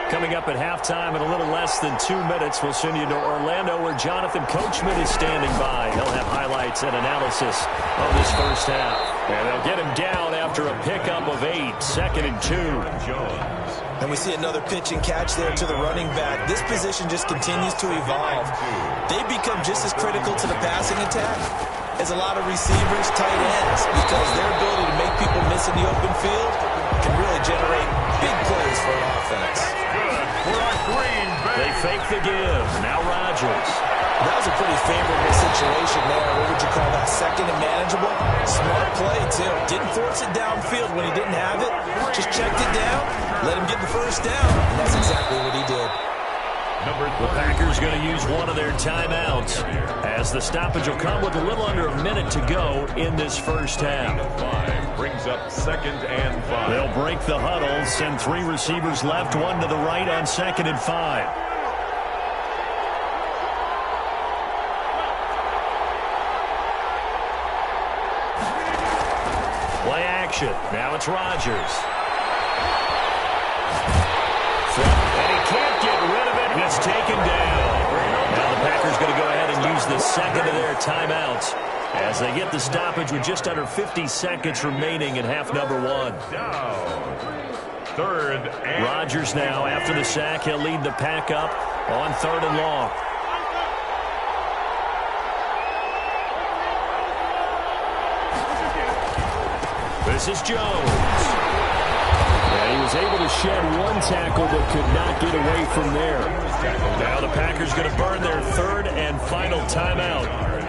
Speaker 2: Coming up at halftime in a little less than 2 minutes, we'll send you to Orlando where Jonathan Coachman is standing by. He'll have highlights and analysis of this first half. And they'll get him down after a pickup of 8, 2nd and 2.
Speaker 5: And we see another pitch and catch there to the running back. This position just continues to evolve. They become just as critical to the passing attack as a lot of receivers, tight ends, because their ability to make people miss in the open field can really generate big plays for an offense.
Speaker 2: They fake the give. Now Rodgers.
Speaker 5: That was a pretty favorable situation there. What would you call that? Second and manageable? Smart play, too. Didn't force it downfield when he didn't have it. Just checked it down, let him get the first down, and that's exactly what he did.
Speaker 2: The Packers going to use one of their timeouts as the stoppage will come with a little under a minute to go in this first half.
Speaker 3: 5 brings up 2nd and 5.
Speaker 2: They'll break the huddle, send 3 receivers left, 1 to the right on 2nd and 5. Play action. Now it's Rodgers. And he can't get rid of it. It's taken down. Now the Packers going to go ahead and use the second of their timeouts as they get the stoppage with just under 50 seconds remaining in half number 1.
Speaker 3: Down. 3rd and
Speaker 2: Rodgers now, after the sack, he'll lead the pack up on 3rd and long. This is Jones. And he was able to shed 1 tackle but could not get away from there. Now the Packers going to burn their 3rd and final timeout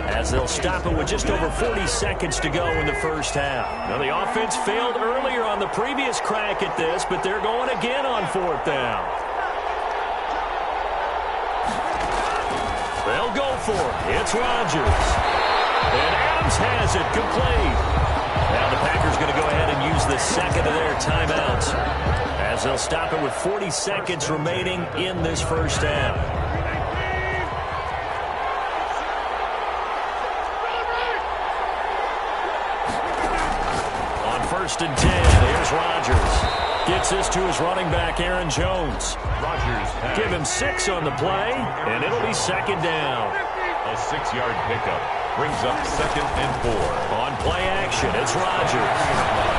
Speaker 2: as they'll stop it with just over 40 seconds to go in the first half. Now the offense failed earlier on the previous crack at this, but they're going again on 4th down. They'll go for it. It's Rodgers. And Adams has it complete. Now the Packers going to go ahead and use the second of their timeouts as they'll stop it with 40 seconds remaining in this first half. On 1st and 10, here's Rodgers. Gets this to his running back, Aaron Jones.
Speaker 3: Rodgers
Speaker 2: Give him 6 on the play, and it'll be 2nd down.
Speaker 3: A 6-yard pickup. brings up 2nd and 4.
Speaker 2: On play action, it's Rodgers.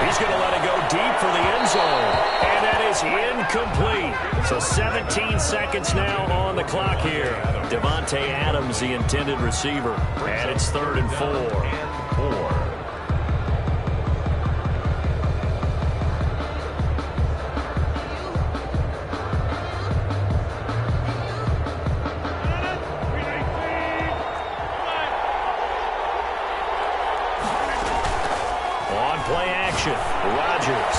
Speaker 2: He's going to let it go deep for the end zone. And that is incomplete. So 17 seconds now on the clock here. Devontae Adams, the intended receiver. And it's 3rd and 4. Play action, Rodgers.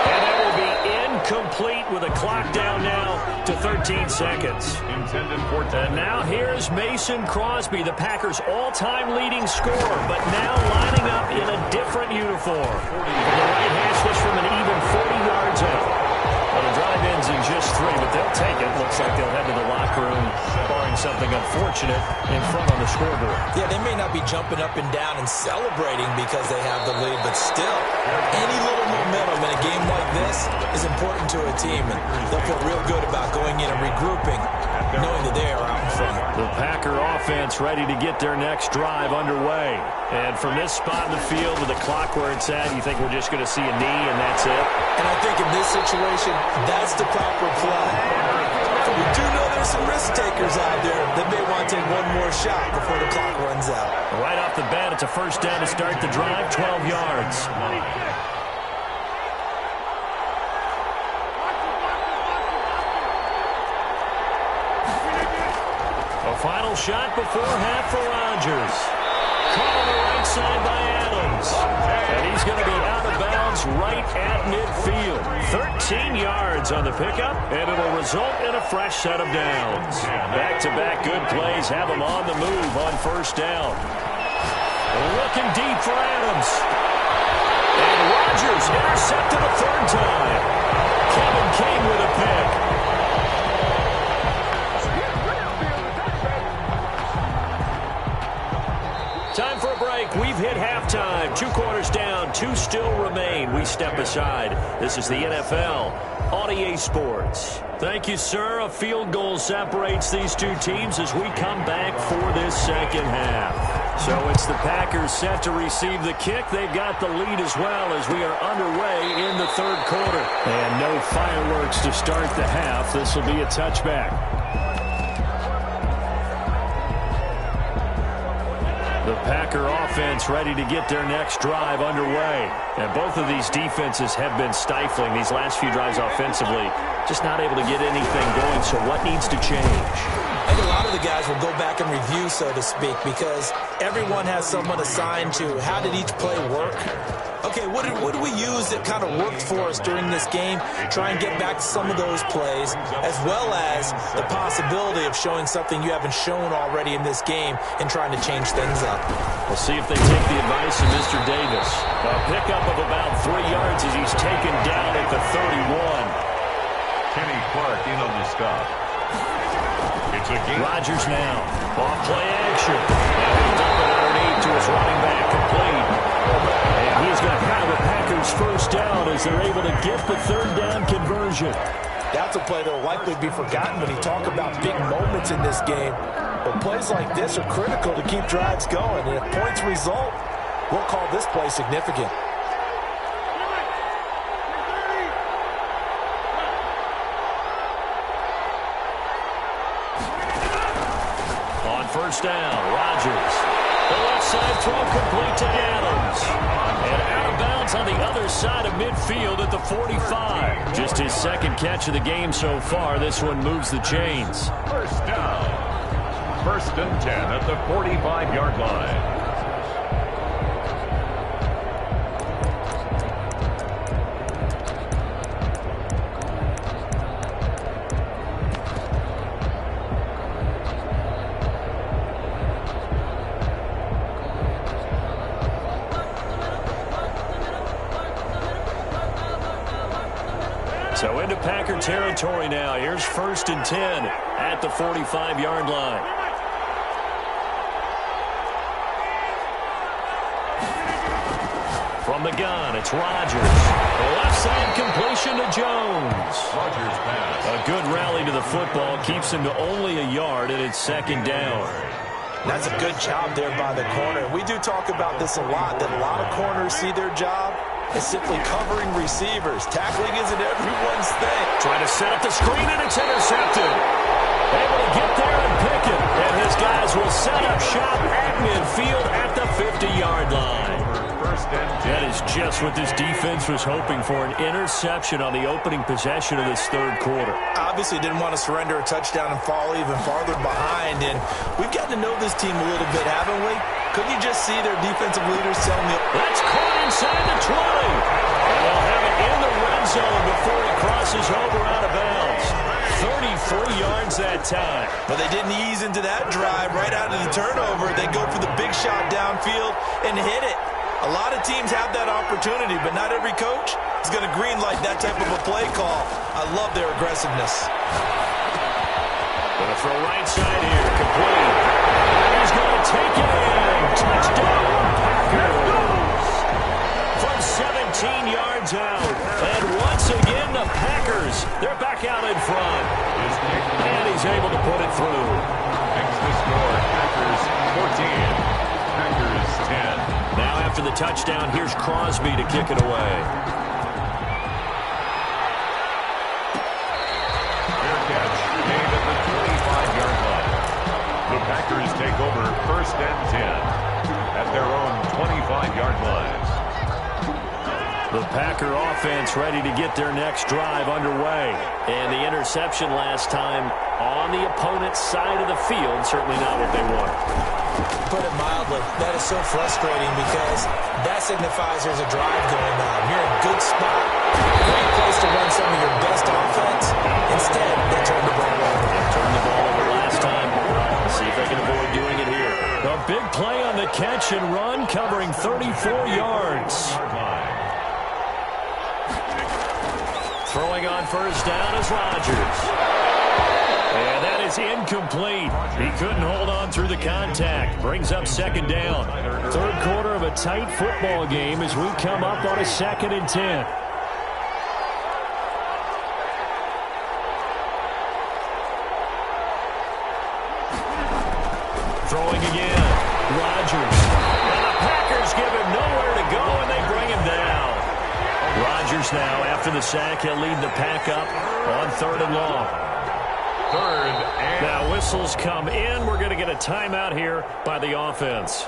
Speaker 2: And that will be incomplete with a clock down now to 13 seconds.
Speaker 3: Intended for 10.
Speaker 2: And now here's Mason Crosby, the Packers' all-time leading scorer, but now lining up in a different uniform. The right hash was from an even 40 yards out. Well, the drive ends in just 3, but they'll take it. Looks like they'll head to the locker room, barring something unfortunate, in front on the scoreboard.
Speaker 5: Yeah, they may not be jumping up and down and celebrating because they have the lead, but still, any little momentum in a game like this is important to a team, and they'll feel real good about going in and regrouping, knowing that they are out in front.
Speaker 2: The Packer offense ready to get their next drive underway. And from this spot in the field with the clock where it's at, you think we're just going to see a knee and that's it?
Speaker 5: And I think in this situation, that's the proper play. But we do know there's some risk takers out there that may want to take one more shot before the clock runs out.
Speaker 2: Right off the bat, it's a first down to start the drive, 12 yards. A final shot before half for Rodgers. Caught on the right side by Adams. And he's going to be out of bounds right at midfield. 13 yards on the pickup, and it'll result in a fresh set of downs. Back-to-back good plays have them on the move on first down. Looking deep for Adams. And Rodgers intercepted a 3rd time. Kevin King with a pick. Time for a break. We've hit halftime. 2 quarters down. 2 still remain. We step aside. This is the NFL on EA Sports. Thank you, sir. A field goal separates these two teams as we come back for this second half. So it's the Packers set to receive the kick. They've got the lead as well as we are underway in the 3rd quarter. And no fireworks to start the half. This will be a touchback. The Packer offense ready to get their next drive underway. And both of these defenses have been stifling these last few drives offensively. Just not able to get anything going, so what needs to change?
Speaker 5: I think a lot of the guys will go back and review, so to speak, because everyone has someone assigned to how did each play work. Okay, what did we use that kind of worked for us during this game? Try and get back to some of those plays, as well as the possibility of showing something you haven't shown already in this game and trying to change things up.
Speaker 2: We'll see if they take the advice of Mr. Davis. A pickup of about 3 yards as he's taken down at the 31.
Speaker 3: Kenny Clark in on the stop. It's a game.
Speaker 2: Rodgers now. Off play action. And he'll dump it underneath to his running back, complete. And he's going to have the Packers first down as they're able to get the 3rd down conversion.
Speaker 9: That's a play that will likely be forgotten when you talk about big moments in this game. But plays like this are critical to keep drives going. And if points result, we'll call this play significant.
Speaker 2: On first down, Rodgers. The left side throw complete to Adams. And out of bounds on the other side of midfield at the 45. Just his 2nd catch of the game so far. This one moves the chains.
Speaker 3: First down. 1st and 10 at the 45-yard line.
Speaker 2: So into Packer territory now. Here's 1st and 10 at the 45-yard line. From the gun, it's Rodgers. The left side completion to Jones.
Speaker 3: Rodgers pass.
Speaker 2: A good rally to the football keeps him to only a yard, and it's 2nd down.
Speaker 9: And that's a good job there by the corner. We do talk about this a lot, that a lot of corners see their job as simply covering receivers. Tackling isn't everyone's thing.
Speaker 2: Trying to set up the screen, and it's intercepted. Able to get there and pick it. And his guys will set up shop at midfield at the 50-yard line. That is just what this defense was hoping for, an interception on the opening possession of this third quarter.
Speaker 9: Obviously didn't want to surrender a touchdown and fall even farther behind. And we've gotten to know this team a little bit, haven't we? Couldn't you just see their defensive leaders telling me,
Speaker 2: that's caught inside the 20. And they'll have it in the red zone before he crosses over out of bounds. 33 yards that time.
Speaker 9: But they didn't ease into that drive right out of the turnover. They go for the big shot downfield and hit it. A lot of teams have that opportunity, but not every coach is going to greenlight that type of a play call. I love their aggressiveness.
Speaker 2: Going to throw right side here, complete. He's going to take it in. Touchdown, Packers. From 17 yards out. And once again, the Packers, they're back out in front. And he's able to put it through.
Speaker 3: Makes the score, Packers 14. Packers 10.
Speaker 2: Now after the touchdown, here's Crosby to kick it away.
Speaker 3: Fair catch made at the 25-yard line. The Packers take over 1st and 10 at their own 25-yard line.
Speaker 2: The Packer offense ready to get their next drive underway. And the interception last time on the opponent's side of the field, certainly not what they want.
Speaker 9: Put it mildly, that is so frustrating because that signifies there's a drive going on. You're in a good spot, great place to run some of your best offense. Instead, they turned the ball over.
Speaker 2: They turned the ball over last time. Let's see if they can avoid doing it here. A big play on the catch and run, covering 34 yards. Throwing on first down is Rodgers. And that is incomplete. He couldn't hold on through the contact. Brings up second down. Third quarter of a tight football game as we come up on a 2nd and 10. Throwing again. Rodgers. And the Packers give him nowhere to go, and they bring him down. Rodgers now, after the sack, he'll lead the pack up on 3rd and long.
Speaker 3: 3rd and...
Speaker 2: Now whistles come in. We're going to get a timeout here by the offense.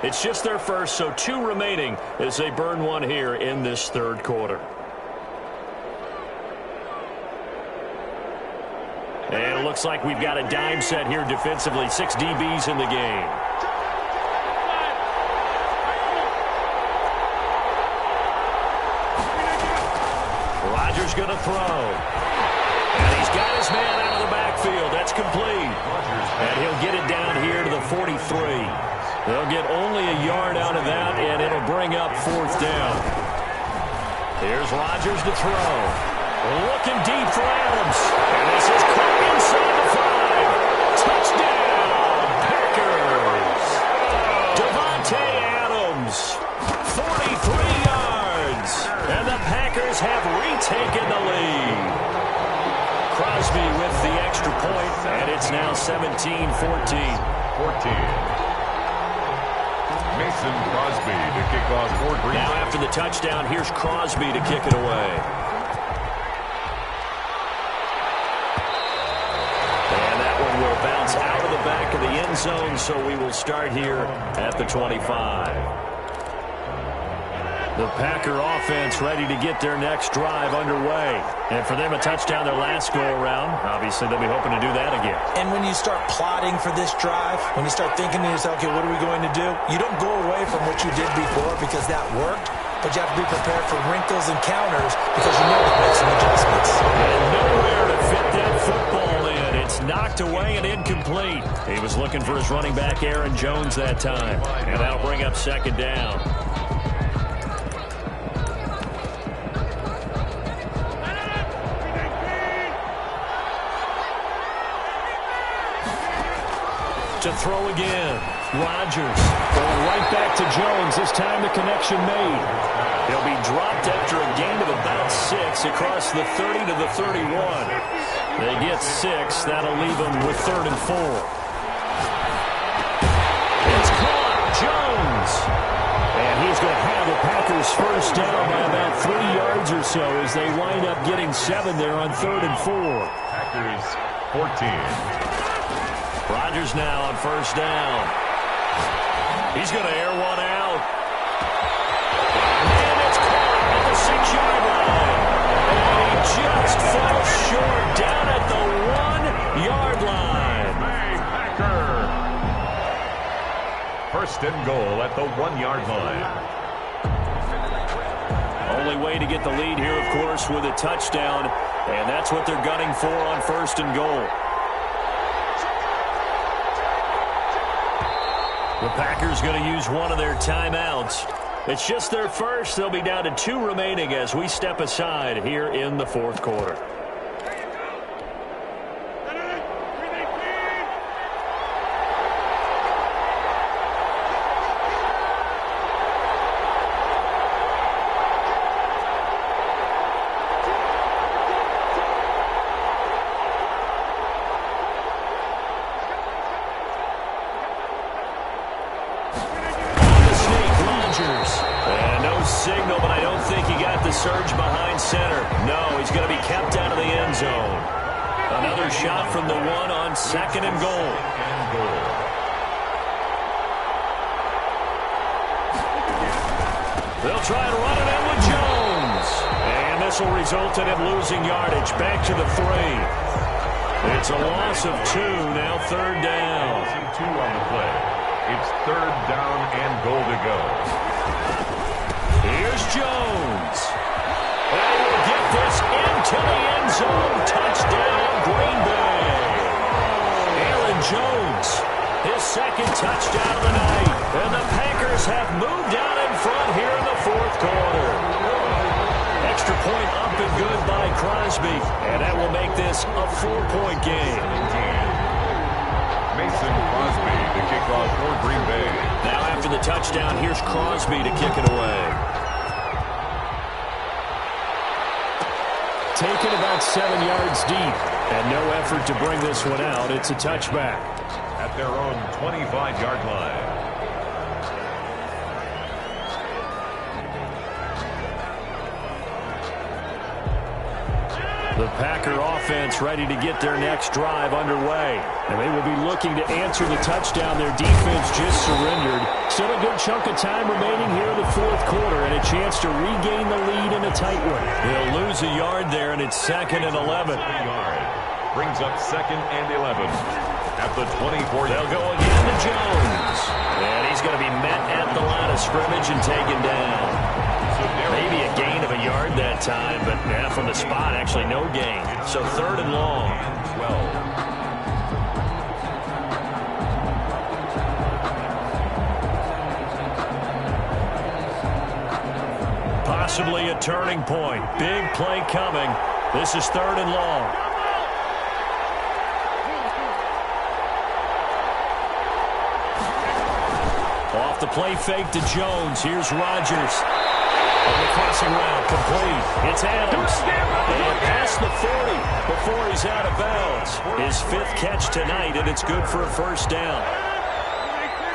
Speaker 2: It's just their first, so 2 remaining as they burn one here in this third quarter. And it looks like we've got a dime set here defensively. 6 DBs in the game. Rodgers going to throw. And he's got his man out of the backfield. That's complete. And he'll get it down here to the 43. They'll get only a yard out of that, and it'll bring up 4th down. Here's Rodgers to throw. Looking deep for Adams. And this is caught inside the 5. Touchdown, Packers. Devontae Adams, 43 yards. And the Packers have retaken the lead. Crosby with the extra point, and it's now 17-14.
Speaker 3: 14. Mason Crosby to kick off for Green
Speaker 2: Now
Speaker 3: Bay.
Speaker 2: after the touchdown, here's Crosby to kick it away. And that one will bounce out of the back of the end zone, so we will start here at the 25. The Packer offense ready to get their next drive underway. And for them, a touchdown their last go-around. Obviously, they'll be hoping to do that again.
Speaker 9: And when you start plotting for this drive, when you start thinking to yourself, okay, what are we going to do? You don't go away from what you did before because that worked, but you have to be prepared for wrinkles and counters because you know to make some adjustments.
Speaker 2: And nowhere to fit that football in. It's knocked away and incomplete. He was looking for his running back, Aaron Jones, that time. And that'll bring up second down. To throw again. Rodgers going right back to Jones. This time the connection made. He'll be dropped after a gain of about 6 across the 30 to the 31. They get 6. That'll leave them with 3rd and 4. Packers first down by about 3 yards or so as they wind up getting 7 there on 3rd and 4.
Speaker 3: Packers 14.
Speaker 2: Rodgers now on first down. He's going to air one out. And it's caught at the 6-yard line. And he just falls short down at the 1-yard line.
Speaker 3: Packer. First and goal at the 1-yard line.
Speaker 2: Only way to get the lead here, of course, with a touchdown. And that's what they're gunning for on first and goal. The Packers going to use one of their timeouts. It's just their first. They'll be down to 2 remaining as we step aside here in the 4th quarter. And no signal, but I don't think he got the surge behind center. No, he's going to be kept out of the end zone. Another shot from the 1 on 2nd and goal. They'll try and run it in with Jones. And this will result in him losing yardage. Back to the 3. It's a loss of 2, now 3rd down.
Speaker 3: Loss of 2 on the play. It's 3rd down and goal to go.
Speaker 2: Here's Jones. And he'll get this into the end zone. Touchdown, Green Bay. Aaron Jones, his 2nd touchdown of the night. And the Packers have moved out in front here in the 4th quarter. Extra point up and good by Crosby. And that will make this a 4-point game.
Speaker 3: Mason Crosby to kick off for Green Bay.
Speaker 2: Now after the touchdown, here's Crosby to kick it away. Taken about 7 yards deep, and no effort to bring this one out. It's a touchback.
Speaker 3: At their own 25-yard line.
Speaker 2: The Packer offense ready to get their next drive underway. And they will be looking to answer the touchdown. Their defense just surrendered. Still a good chunk of time remaining here in the 4th quarter and a chance to regain the lead in a tight one. They'll lose a yard there, and it's 2nd and 11.
Speaker 3: Brings up 2nd and 11. At the 24.
Speaker 2: They'll go again to Jones. And he's going to be met at the line of scrimmage and taken down. Maybe a gain of a yard that time, but from the spot, actually no gain. So 3rd and long. 12. Possibly a turning point. Big play coming. This is 3rd and long. Off the play fake to Jones. Here's Rodgers. On the crossing route, complete. It's Adams. And past the 40 before he's out of bounds. His 5th catch tonight, and it's good for a first down.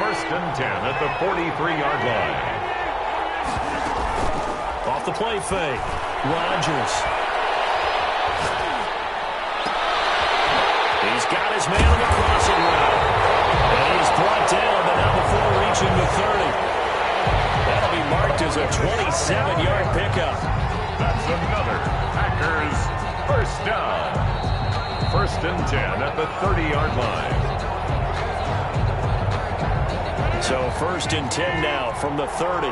Speaker 3: 1st and 10 at the 43-yard line.
Speaker 2: Off the play fake. Rodgers. He's got his man on the crossing route. And he's brought down, but not before reaching the 30. That'll be marked as a 27-yard pickup.
Speaker 3: That's another Packers first down. 1st and 10 at the 30-yard line.
Speaker 2: So 1st and 10 now from the 30.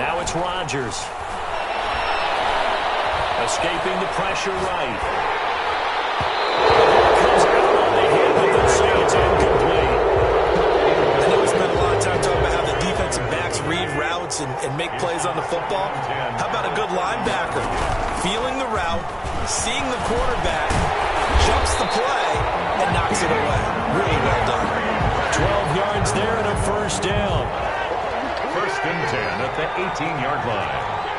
Speaker 2: Now it's Rodgers. Escaping the pressure right. Comes out on the hit, but they'll say it's incomplete.
Speaker 5: I know we spent a lot of time talking about how the defensive backs read routes and make plays on the football. How about a good linebacker? Feeling the route, seeing the quarterback, jumps the play, and knocks it away. Really well done.
Speaker 2: 12 yards there and a first down.
Speaker 3: 1st and 10 at the 18-yard line.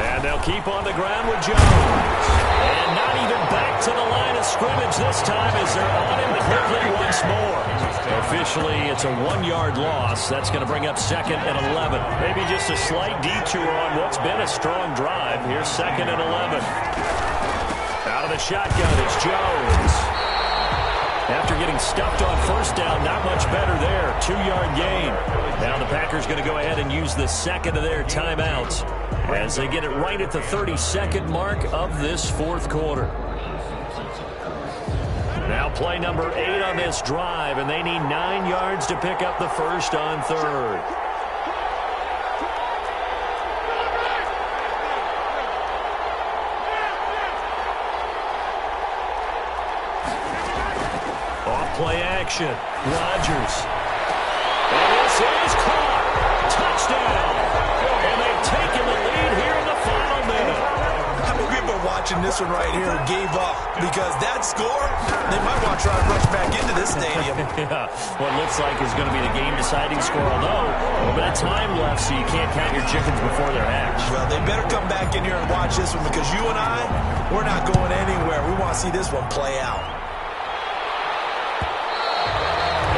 Speaker 2: And they'll keep on the ground with Jones. And not even back to the line of scrimmage this time as they're on him quickly once more. Officially, it's a 1-yard loss. That's going to bring up 2nd and 11. Maybe just a slight detour on what's been a strong drive. Here's 2nd and 11. Out of the shotgun, it's Jones. After getting stuffed on first down, not much better there. 2-yard gain. Now the Packers going to go ahead and use the second of their timeouts as they get it right at the 32nd mark of this fourth quarter. Now play number 8 on this drive, and they need 9 yards to pick up the first on third. Off-play action. Rodgers. And this is caught. Touchdown. And they've taken the lead here in the final minute.
Speaker 5: How many people are watching this one right here who gave up? Because that score, they might want to try to rush back into this stadium.
Speaker 2: Yeah, what looks like is going to be the game-deciding score, although a little bit of time left, so you can't count your chickens before they're hatched.
Speaker 5: Well, they better come back in here and watch this one because you and I, we're not going anywhere. We want to see this one play out.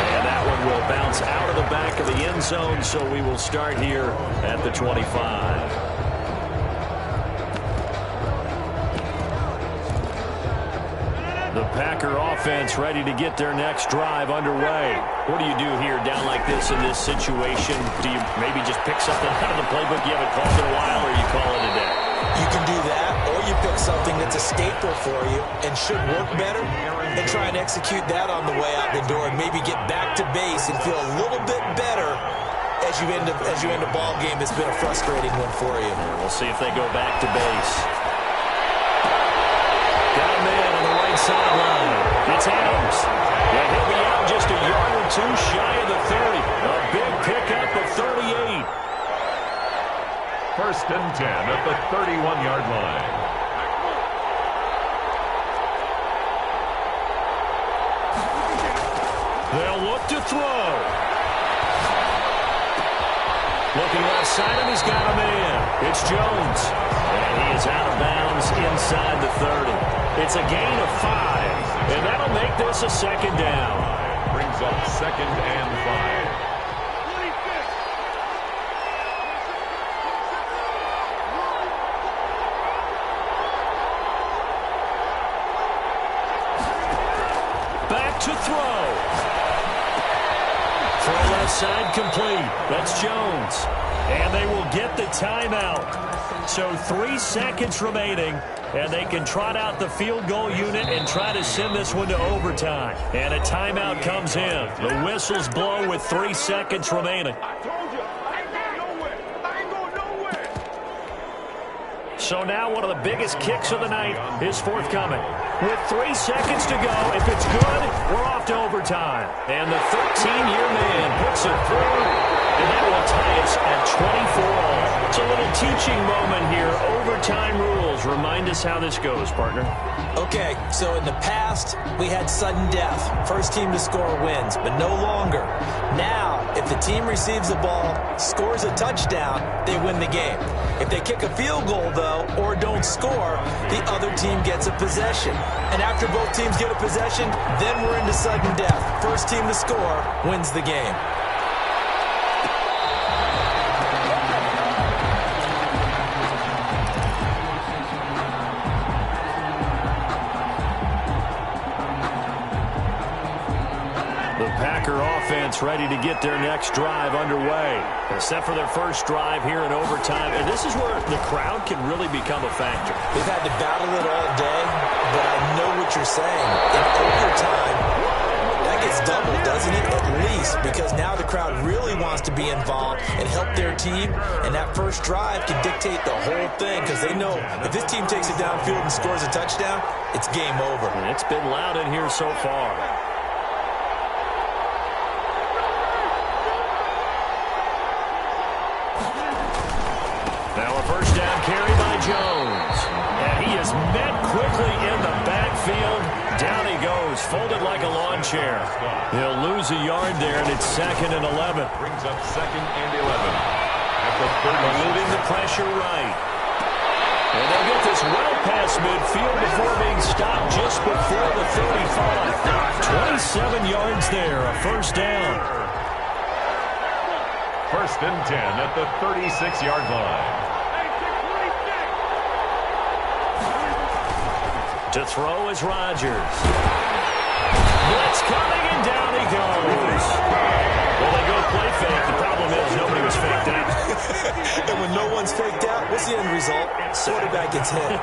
Speaker 2: And that one will bounce out of the back of the end zone, so we will start here at the 25. The Packer offense ready to get their next drive underway. What do you do here down like this in this situation? Do you maybe just pick something out of the playbook you haven't called in a while, or you call it a day?
Speaker 5: You can do that, or you pick something that's a staple for you and should work better and try and execute that on the way out the door and maybe get back to base and feel a little bit better as you end a ball game that's been a frustrating one for you.
Speaker 2: We'll see if they go back to base. Got a man on the right sideline. It's Adams. And he'll be out just a yard or two shy of the 30. A big pickup of 38.
Speaker 3: 1st and 10 at the 31-yard line.
Speaker 2: They'll look to throw. Looking left side, and he's got a man. It's Jones. And he is out of bounds inside the 30. It's a gain of 5, and that'll make this a 2nd down.
Speaker 3: Brings up 2nd and 5.
Speaker 2: Back to throw. Throw left side complete. That's Jones. And they will get the timeout. So 3 seconds remaining, and they can trot out the field goal unit and try to send this one to overtime. And a timeout comes in. The whistles blow with 3 seconds remaining.
Speaker 6: I told you, I ain't going nowhere. I ain't going nowhere.
Speaker 2: So now one of the biggest kicks of the night is forthcoming. With 3 seconds to go, if it's good, we're off to overtime. And the 13-year man puts it through, and that will tie us at 24 all. It's a little teaching moment here. Overtime rules. Remind us how this goes, partner.
Speaker 5: Okay, so in the past, we had sudden death. First team to score wins, but no longer. Now, if the team receives the ball, scores a touchdown, they win the game. If they kick a field goal, though, or don't score, the other team gets a possession. And after both teams get a possession, then we're into sudden death. First team to score wins the game.
Speaker 2: Packer offense ready to get their next drive underway. Except for their first drive here in overtime. And this is where the crowd can really become a factor.
Speaker 5: They've had to battle it all day, but I know what you're saying. In overtime, that gets doubled, doesn't it? At least, because now the crowd really wants to be involved and help their team. And that first drive can dictate the whole thing because they know if this team takes it downfield and scores a touchdown, it's game over.
Speaker 2: And it's been loud in here so far. Now a first down carry by Jones. And he is met quickly in the backfield. Down he goes, folded like a lawn chair. He'll lose a yard there, and it's 2nd and 11.
Speaker 3: Brings up 2nd and 11. At the 30.
Speaker 2: Moving the pressure right. well past midfield before being stopped just before the 35. 27 yards there, a first down.
Speaker 3: First and 10 at the 36-yard line.
Speaker 2: To throw is Rodgers. Blitz coming, and down he goes. Well, they go play fake. The problem is nobody was faked out.
Speaker 5: And when no one's faked out, what's the end result? Quarterback gets hit.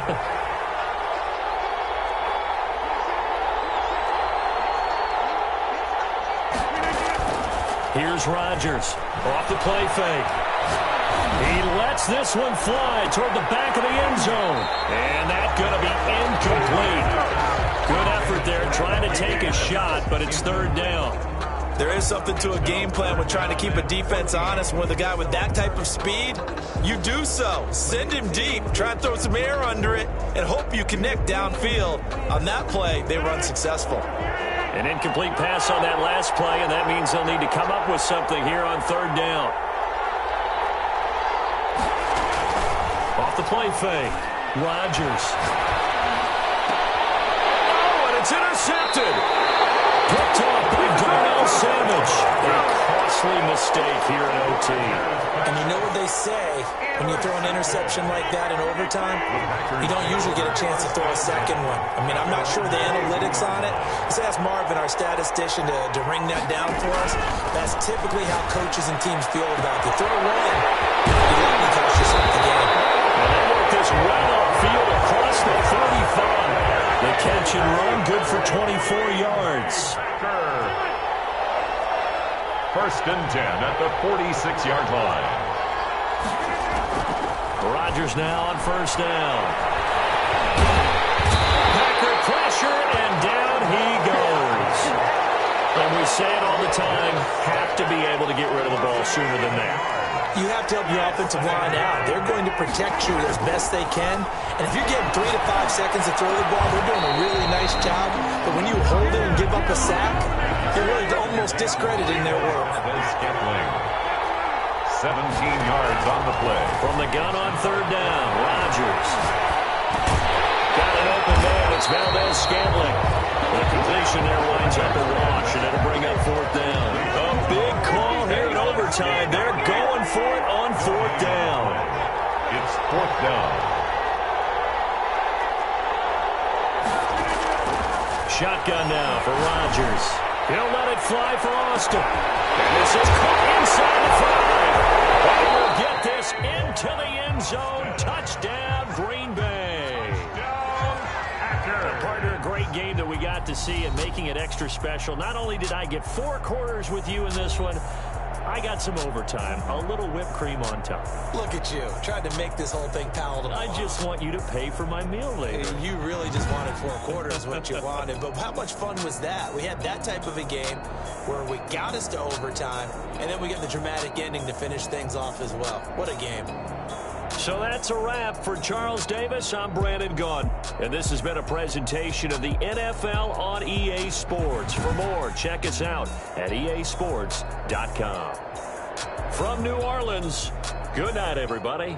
Speaker 2: Here's Rodgers off the play fake. He lets this one fly toward the back of the end zone. And that's going to be incomplete. Good effort there trying to take a shot, but it's third down.
Speaker 5: There is something to a game plan with trying to keep a defense honest. With a guy with that type of speed, you do so. Send him deep, try and throw some air under it, and hope you connect downfield. On that play, they were unsuccessful.
Speaker 2: An incomplete pass on that last play, and that means they'll need to come up with something here on third down. Off the play fake, Rodgers. Oh, and it's intercepted. Picked off by Darnell Savage. A costly mistake here in OT.
Speaker 5: And you know what they say, when you throw an interception like that in overtime, you don't usually get a chance to throw a second one. I mean, I'm not sure the analytics on it. Let's ask Marvin, our statistician, to ring that down for us. That's typically how coaches and teams feel about it. You throw one, you let me cost yourself the game.
Speaker 2: And they work this well upfield across the 35. The catch and run, good for 24 yards.
Speaker 3: First and 10 at the 46-yard line.
Speaker 2: Rodgers now on first down. Packer pressure, and down he goes. And we say it all the time, have to be able to get rid of the ball sooner than that.
Speaker 5: You have to help your offensive line out. They're going to protect you as best they can. And if you're getting 3 to 5 seconds to throw the ball, they're doing a really nice job. But when you hold it and give up a sack, you're really almost discrediting their work.
Speaker 3: 17 yards on the play.
Speaker 2: From the gun on third down, Rodgers. Got an open man. It's Valdez-Scantling. The completion there winds up a wash, and it'll bring up fourth down. A big call here in overtime. They're going for it on fourth down.
Speaker 3: It's fourth down.
Speaker 2: Shotgun now for Rodgers. He'll let it fly for Austin. And this is caught inside the 5. And he'll get this into the end zone. Touchdown, Green Bay. Partner, a great game that we got to see and making it extra special. Not only did I get 4 quarters with you in this one, I got some overtime, a little whipped cream on top.
Speaker 5: Look at you, tried to make this whole thing palatable.
Speaker 2: I just want you to pay for my meal later.
Speaker 5: You really just wanted 4 quarters, what you wanted. But how much fun was that? We had that type of a game where we got us to overtime, and then we got the dramatic ending to finish things off as well. What a game.
Speaker 2: So that's a wrap for Charles Davis. I'm Brandon Gaudin, and this has been a presentation of the NFL on EA Sports. For more, check us out at easports.com. From New Orleans, good night, everybody.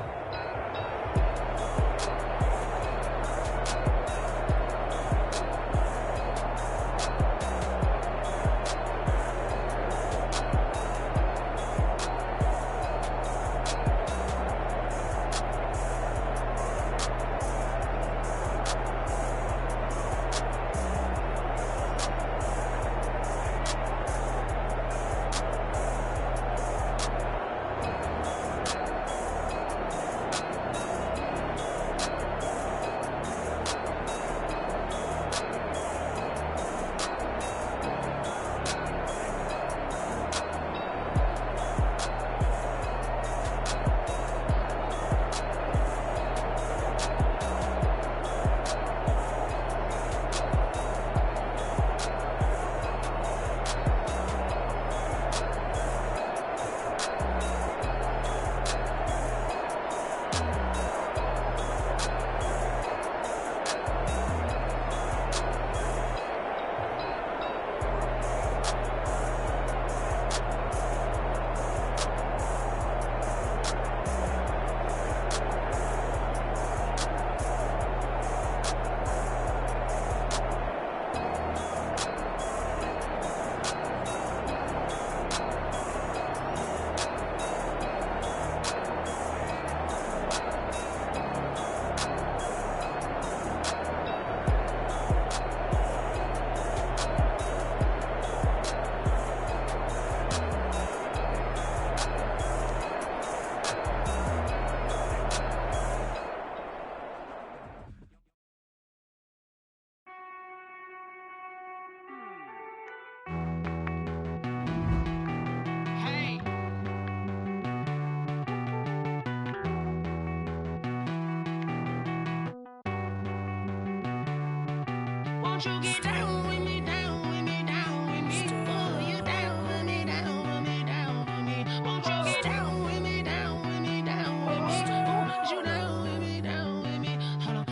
Speaker 1: Won't you get down with me, down with me, down with me? Oh, you down with me, down with me, down with me. Won't you get down with me, down with me, down with me? Oh, you down with me, down with me? Hold on.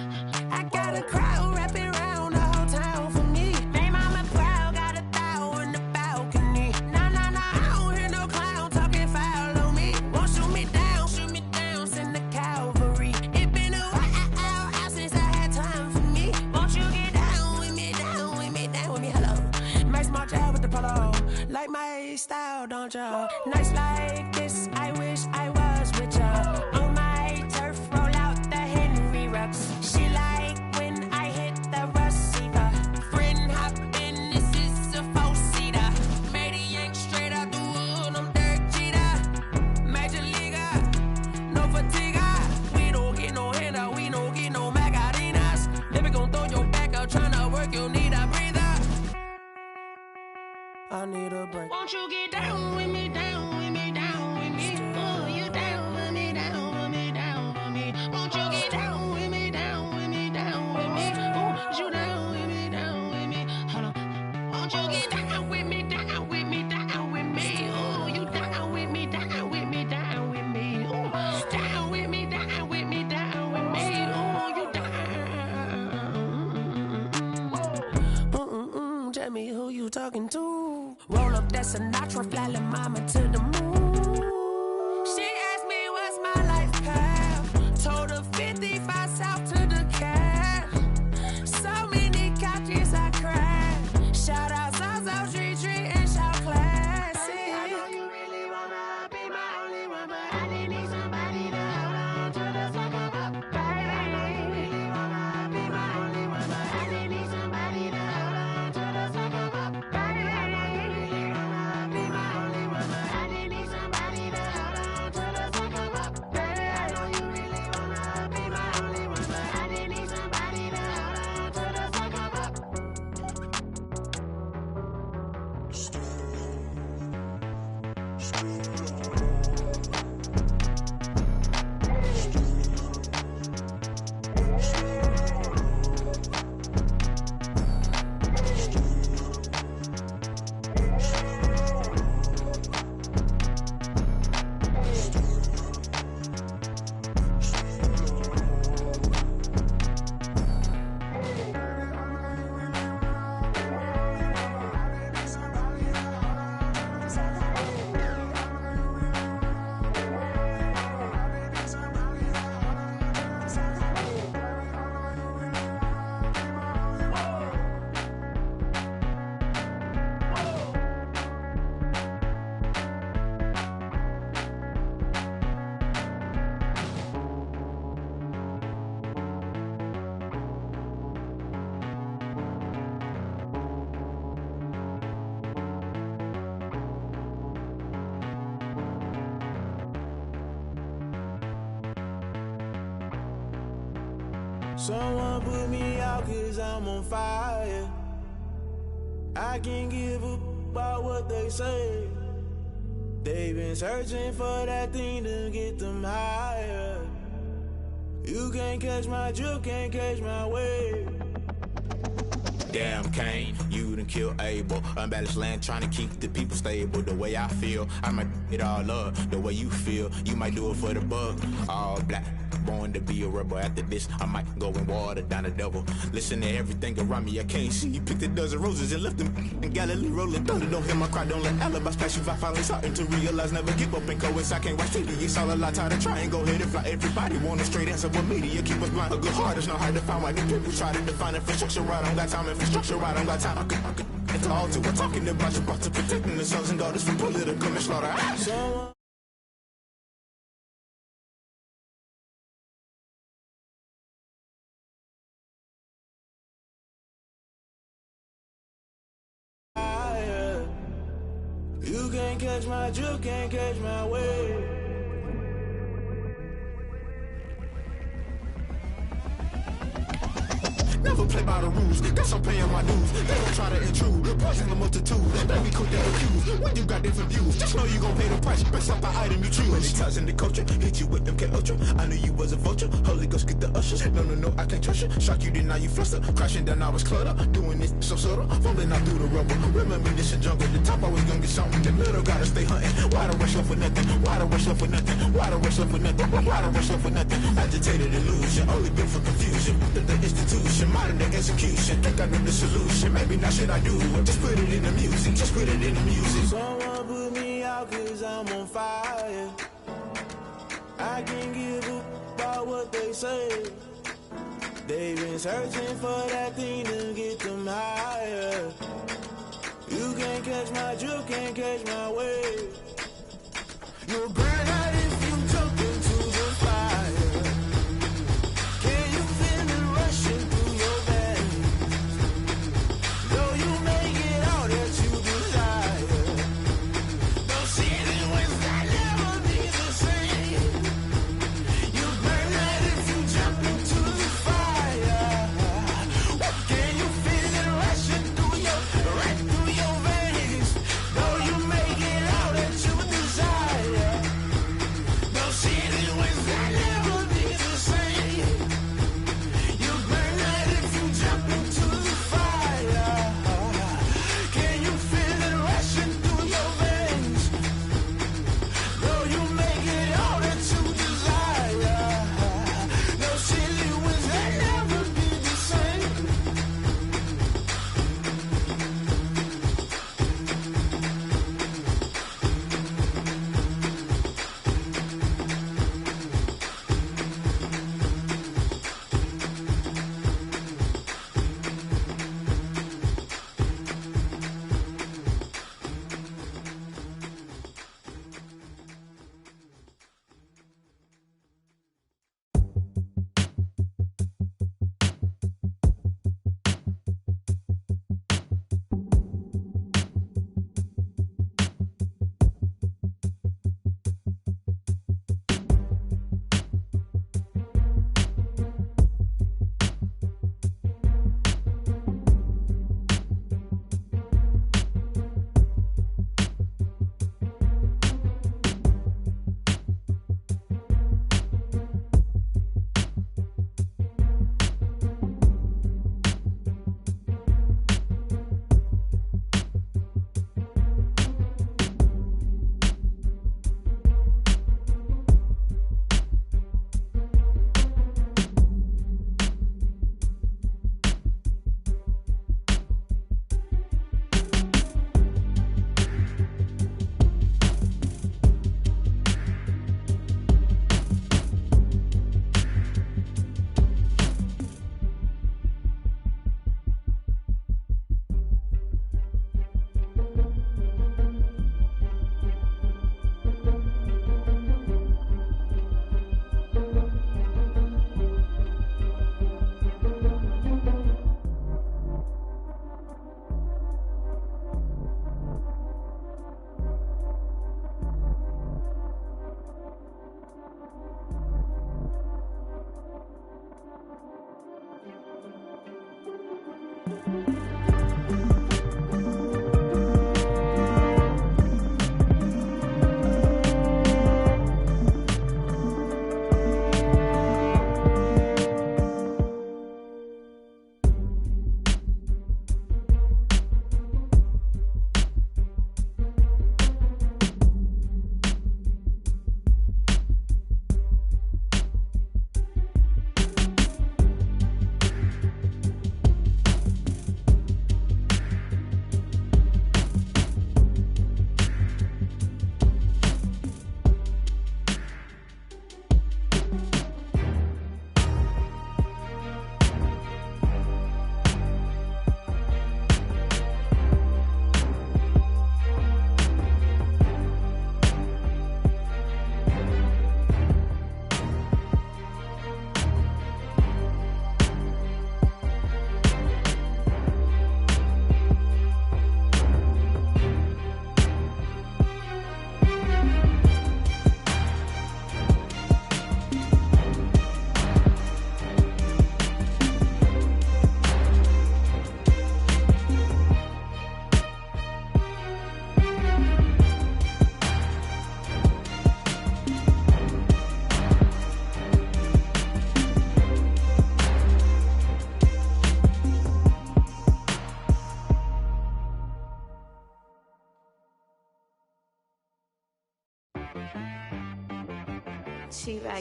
Speaker 1: I got a crowd wrapping around the whole town for me. Made mama proud, got a thou in the balcony. Nah, nah, nah, I don't hear no clown talking foul on me. Won't shoot me down, send the cavalry. It been a while since I had time for me. Won't you get down with me, down with me, down with me? Hello. Max March out with the polo. Like my style, don't ya? Nights like this, I wish I was with ya. On my turf, roll out the Henry Rux. She like when I hit the receiver. Friend hop in, this is a four-seater. Made a yank straight out the wood, I'm Derek Jeter. Major leaguer, no fatigue. We don't get no handout, we don't get no Magarinas. Never gon' throw your back out, tryna work, you need a breather. I need a break. Won't you get down with me, down with me, down with me? Oh, you down with me, down with me, down with me? Won't you get down with me, down with me, down with me? Oh, you down with me, down with me? Hold on. Won't you get down with me, down with me, down with me? Oh, you down with me, down with me, down with me? Oh, down with me, down with me, down with me? Oh, you down. Tell me who you talking to. Roll up that Sinatra, fly la mama to the moon. She asked me what's my life path. Told her 55 south to the cab. So many couches I cried. Shout out South Street and shout classy. I know you really wanna be my only one, but I didn't need somebody to hold on to the second up. Baby, I know you really wanna be my only one, but I didn't need somebody to hold on to the second up. Baby, I know you really wanna be my only one, but I didn't need somebody to hold on to the second up. Baby, I know you really wanna be my only one, but I didn't need somebody to hold on to the second up.
Speaker 7: Someone put me out 'cause I'm on fire. I can't give up about what they say. They've been searching for that thing to get them higher. You can't catch my drift, can't catch my wave.
Speaker 8: Damn, Kane, you done killed Abel. Unbalanced land, trying to keep the people stable. The way I feel, I might it all up. The way you feel, you might do it for the buck. All black, born to be a rebel. After this, I might go and water down the devil. Listen to everything around me, I can't see. You picked a dozen roses and left them in Galilee rolling thunder. Don't hear my cry, don't let alibis pass you. I finally starting to realize, never give up and coincide. Can't watch TV, it's all a lot. Tired of trying, go ahead and fly. Everybody want a straight answer, but media keep us blind. A good heart is not hard to find. Why the people try to define infrastructure right? I don't got time, infrastructure right? I don't got time. I could it's all to we're talking about you, about to protecting the sons and daughters from political manslaughter.
Speaker 7: Someone you can't catch my drift, can't catch my wave.
Speaker 8: Never play by the rules. Guess I'm paying my dues. They gon' try to intrude. Poison the multitude. Let me cook them accused. When you got different views, just know you gon' pay the price. Best up the item you choose. Many times in the culture, hit you with them K-Ultra. I knew you was a vulture. Holy Ghost get the ushers. No, I can't trust you. Shock you, then now you fluster. Crashing down, I was clutter. Doing this so subtle. Fumbling out through the rubble. Remember this in jungle. The top always gonna get something. The middle gotta stay hunting. Why the rush up for nothing? Why the rush up for nothing? Why the rush up for nothing? Why the rush up for nothing? Agitated illusion. Only built for confusion. The institution. Modern day execution. Think I know the solution. Maybe not should I do it. Just put it in the music. Just put it in the music.
Speaker 7: Someone put me out cause I'm on fire. I can't give up about what they say. They've been searching for that thing to get them higher. You can't catch my drift, can't catch my wave. You'll burn out if you jump into the fire. Can you feel it rushing through your veins? Though you make it all that you desire. Those city winds that never be the same. You burn out if you jump into the fire. Can you feel it rushing right through your veins? Though you make it all that you desire. Those city winds that never be the same. You burn out if you jump into the fire. Can you feel it rushing through your veins? Though you make it all that you desire. Those city winds that never be the same.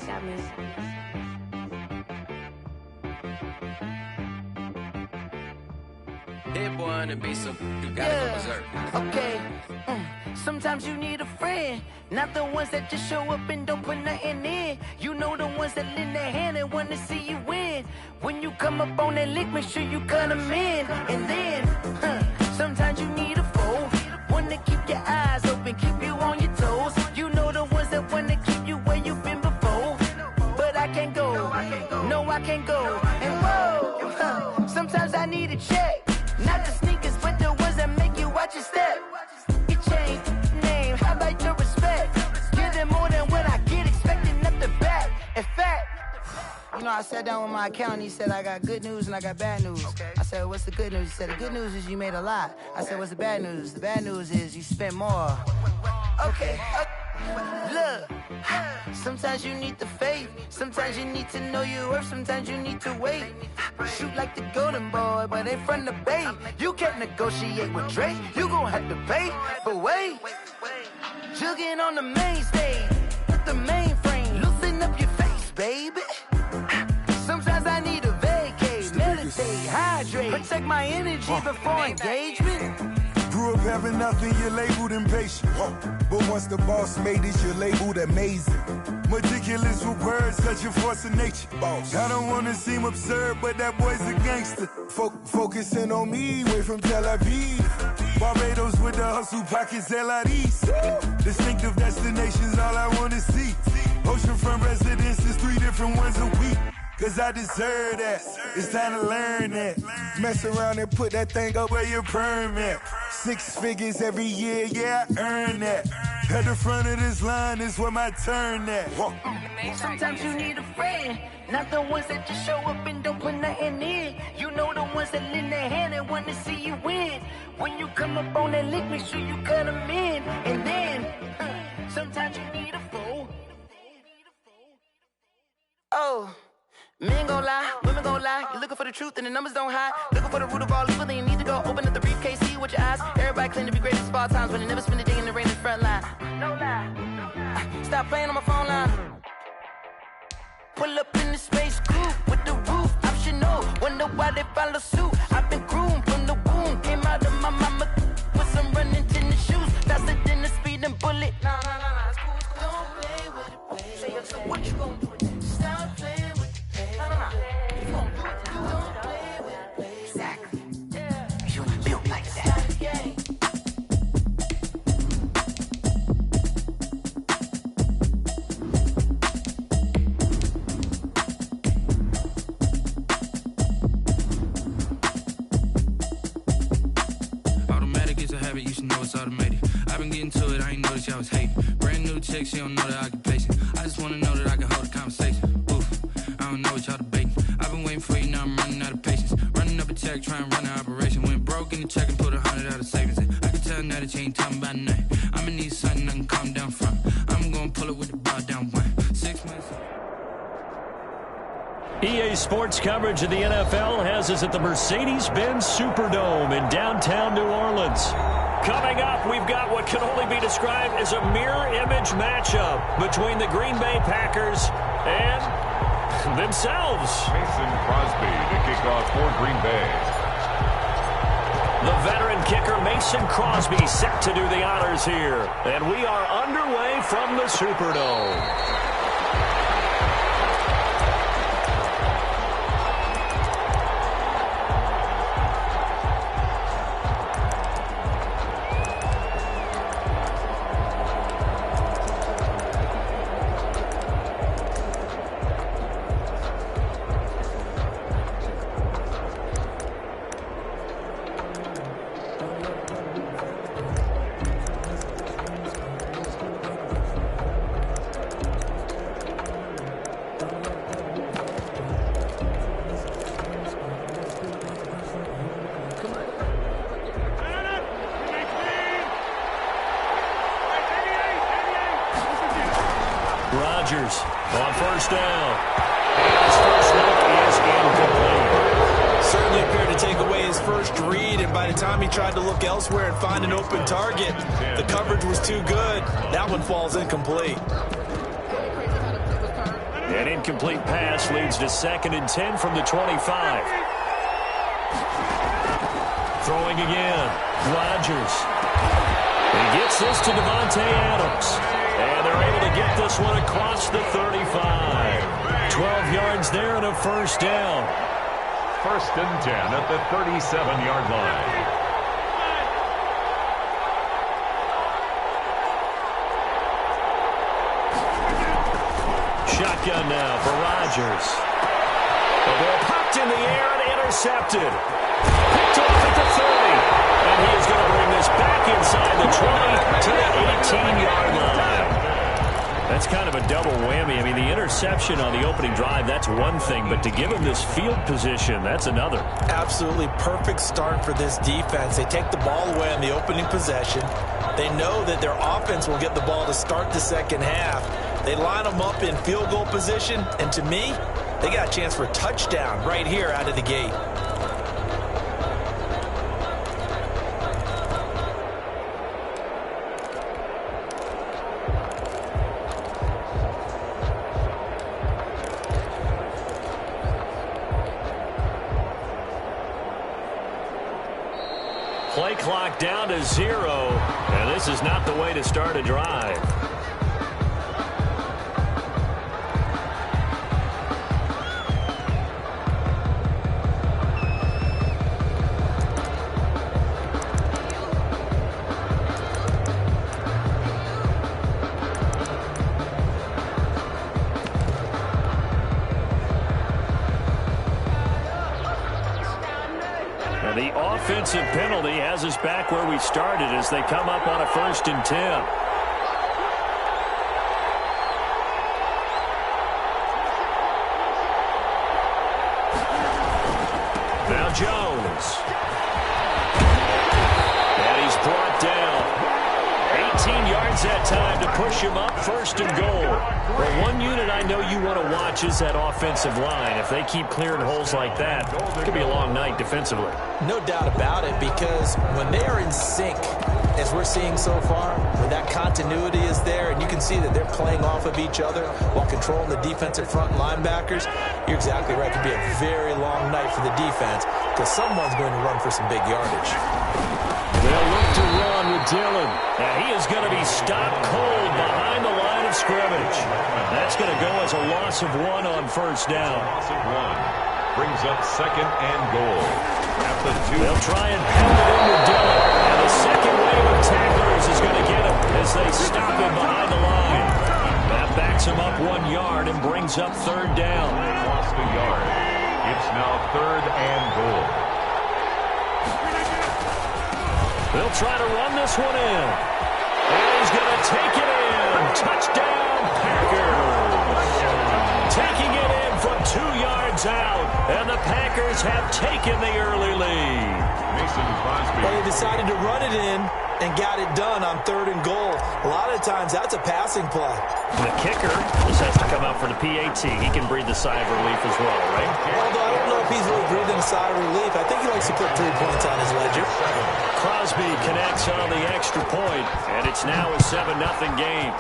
Speaker 1: got me.
Speaker 10: Hit boy on the beat, so you gotta go berserk.
Speaker 11: Okay. Sometimes you need a friend, not the ones that just show up and don't put nothing in. You know the ones that lend their hand and want to see you win. When you come up on that lick, make sure you cut them in. And then, sometimes you need a foe, one to keep your eyes open, keep you on your toes. You know the ones that want to keep you where you've been before. But I can't go, no I can't go. And whoa, sometimes I need a check. Not the sneakers, but the ones that make you watch your step. Your chain, name, how about your respect? Give them more than what I get, expecting up the back. In fact, you know, I sat down with my accountant, he said, I got good news and I got bad news. I said, what's the good news? He said, the good news is you made a lot. I said, what's the bad news? The bad news is you spent more. Okay, look, sometimes you need the faith, sometimes you need to know your worth, sometimes you need to wait. Shoot like the golden boy, but ain't from the bay. You can't negotiate with Drake, you gon' have to pay. But wait, jugging on the main stage, with the mainframe, loosen up your face, baby. Sometimes I need a vacate, meditate, hydrate, protect my energy before engagement.
Speaker 12: Grew up having nothing, you're labeled impatient. But once the boss made it, you're labeled amazing. Meticulous with words, such a force of nature. I don't wanna seem absurd, but that boy's a gangster. Focusing on me, way from Tel Aviv. Barbados with the hustle pockets, LIDs. Distinctive destinations, all I wanna see. Oceanfront residences, 3 different ones a week. Cause I deserve that, it's time to learn that. Mess around and put that thing up where your permit. 6 figures every year, yeah, I earn that. At the front of this line is where my turn at.
Speaker 11: Sometimes you need a friend, not the ones that just show up and don't put nothing in. You know the ones that lend their hand and want to see you win. When you come up on that lick, make sure you cut them in. And then, sometimes you need a foe. Oh. Men gon' lie, women gon' lie. You're looking for the truth and the numbers don't hide. Looking for the root of all evil, then you need to go open up the briefcase, see with your eyes. Everybody claim to be greatest of all times, but they never spend a day in the rain in the front line. No lie. Stop playing on my phone line. Pull up in the space coupe with the roof optional. Wonder why they follow suit. I've been groomed from the womb. Came out of my mama with some running tennis shoes. Faster than the speeding bullet. Nah, it's cool. Don't play with it, play. Say yo, so what you gon' do with it? Stop playing. You gon' do it, don't play with it. Exactly. You built like that.
Speaker 13: Automatic is a habit, you should know it's automated. I've been getting to it, I ain't noticed y'all was hating. Brand new chick, she don't know that I can place it. I just wanna know that I can hold a conversation. I don't know what y'all debating. I've been waiting for you, now I'm running out of patience. Running up a check, trying to run an operation. Went broke in the check and put 100 out of savings in. I can tell now that you ain't talking about nothing. I'ma need something I can calm down from. I'm gonna pull it with the bow down one. 6 months.
Speaker 2: EA Sports coverage of the NFL has us at the Mercedes-Benz Superdome in downtown New Orleans. Coming up, we've got what can only be described as a mirror image matchup between the Green Bay Packers and themselves.
Speaker 3: Mason Crosby to kick off for Green Bay.
Speaker 2: The veteran kicker Mason Crosby set to do the honors here. And we are underway from the Superdome. Rodgers on first down. His first look is incomplete.
Speaker 5: Certainly appeared to take away his first read, and by the time he tried to look elsewhere and find an open target, the coverage was too good. That one falls incomplete.
Speaker 2: An incomplete pass leads to 2nd and 10 from the 25. Throwing again. Rodgers. He gets this to Devontae Adams. And they're able to get this one across the 35. 12 yards there and a first down.
Speaker 3: 1st and 10 at the 37-yard line.
Speaker 2: Shotgun now for Rodgers. The ball popped in the air and intercepted. Picked off at the 30. And he is going to bring this back inside the 20 to the 18-yard line. That's kind of a double whammy. I mean, the interception on the opening drive, that's one thing. But to give him this field position, that's another.
Speaker 9: Absolutely perfect start for this defense. They take the ball away on the opening possession. They know that their offense will get the ball to start the second half. They line them up in field goal position, and to me, they got a chance for a touchdown right here out of the gate.
Speaker 2: Play clock down to 0, and this is not the way to start a drive. The offensive penalty has us back where we started as they come up on a 1st and 10. Now Jones. And he's brought down. 18 yards that time to push him up, 1st and goal. Well, one unit I know you want to watch is that offensive line. If they keep clearing holes like that, it could be a long night defensively.
Speaker 9: No doubt about it, because when they are in sync, as we're seeing so far, when that continuity is there, and you can see that they're playing off of each other while controlling the defensive front linebackers, you're exactly right. It could be a very long night for the defense because someone's going to run for some big yardage.
Speaker 2: They'll look to run with Dillon. And he is going to be stopped cold behind the line of scrimmage. That's going to go as a loss of 1 on 1st down.
Speaker 3: Loss of 1 brings up 2nd and goal. At the 2.
Speaker 2: They'll try and pound it in with Dillon. And the second wave of tacklers is going to get him as they stop him behind the line. That backs him up 1 yard and brings up 3rd down.
Speaker 3: Lost a yard. It's now 3rd and goal.
Speaker 2: They'll try to run this one in. And he's going to take it in. Touchdown, Packers. Taking it in from 2 yards out. And the Packers have taken the early lead.
Speaker 3: Mason Crosby.
Speaker 9: Well, they decided to run it in and got it done on 3rd and goal. A lot of times that's a passing play.
Speaker 2: The kicker just has to come out for the PAT. He can breathe a sigh of relief as well, right?
Speaker 9: Although I don't know if he's really breathing a sigh of relief. I think he likes to put 3 points on his ledger.
Speaker 2: Crosby connects on the extra point, and it's now a 7-0 game.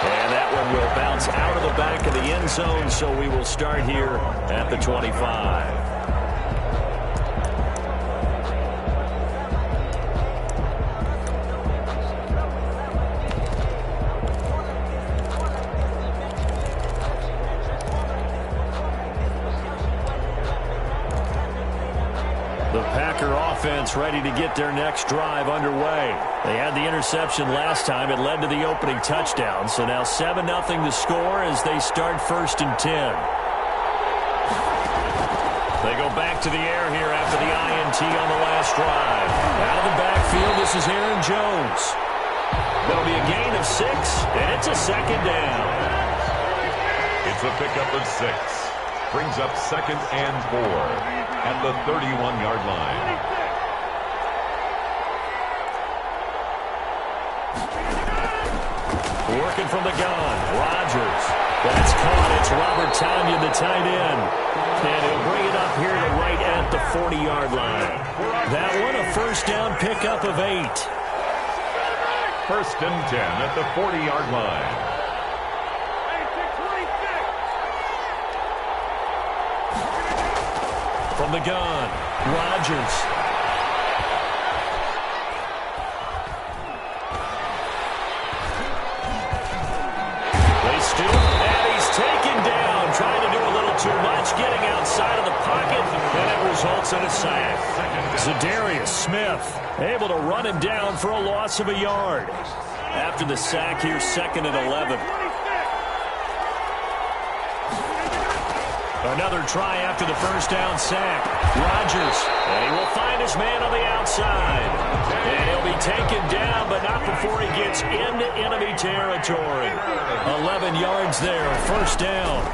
Speaker 2: And that one will bounce out of the back of the end zone, so we will start here at the 25. The Packer offense ready to get their next drive underway. They had the interception last time. It led to the opening touchdown. So now 7-0 to score as they start 1st and 10. They go back to the air here after the INT on the last drive. Out of the backfield, this is Aaron Jones. That'll be a gain of 6, and it's a 2nd down.
Speaker 3: It's a pickup of 6. Brings up 2nd and 4. At the 31-yard line.
Speaker 2: Working from the gun. Rodgers. That's caught. It's Robert Tonyan, the tight end. And he'll bring it up here to right at the 40-yard line. That one a 1st down pickup of 8.
Speaker 3: First and 10 at the 40-yard line.
Speaker 2: From the gun, Rodgers. They stoop, and he's taken down. Trying to do a little too much, getting outside of the pocket, and it results in a sack. Zadarius Smith able to run him down for a loss of a yard. After the sack here, 2nd and 11. Another try after the first down sack. Rodgers, and he will find his man on the outside. And he'll be taken down, but not before he gets into enemy territory. 11 yards there, first down.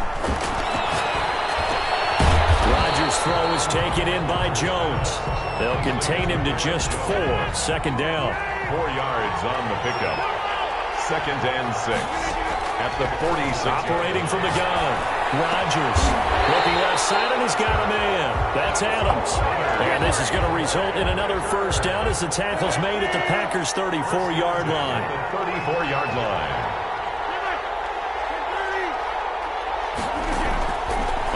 Speaker 2: Rodgers' throw is taken in by Jones. They'll contain him to just 4, 2nd down.
Speaker 3: 4 yards on the pickup. 2nd and 6 at the 46.
Speaker 2: Operating from the gun. Rodgers looking left side, and he's got a man. That's Adams. And this is going to result in another first down as the tackle's made at the Packers' 34-yard line.
Speaker 3: The 34-yard line.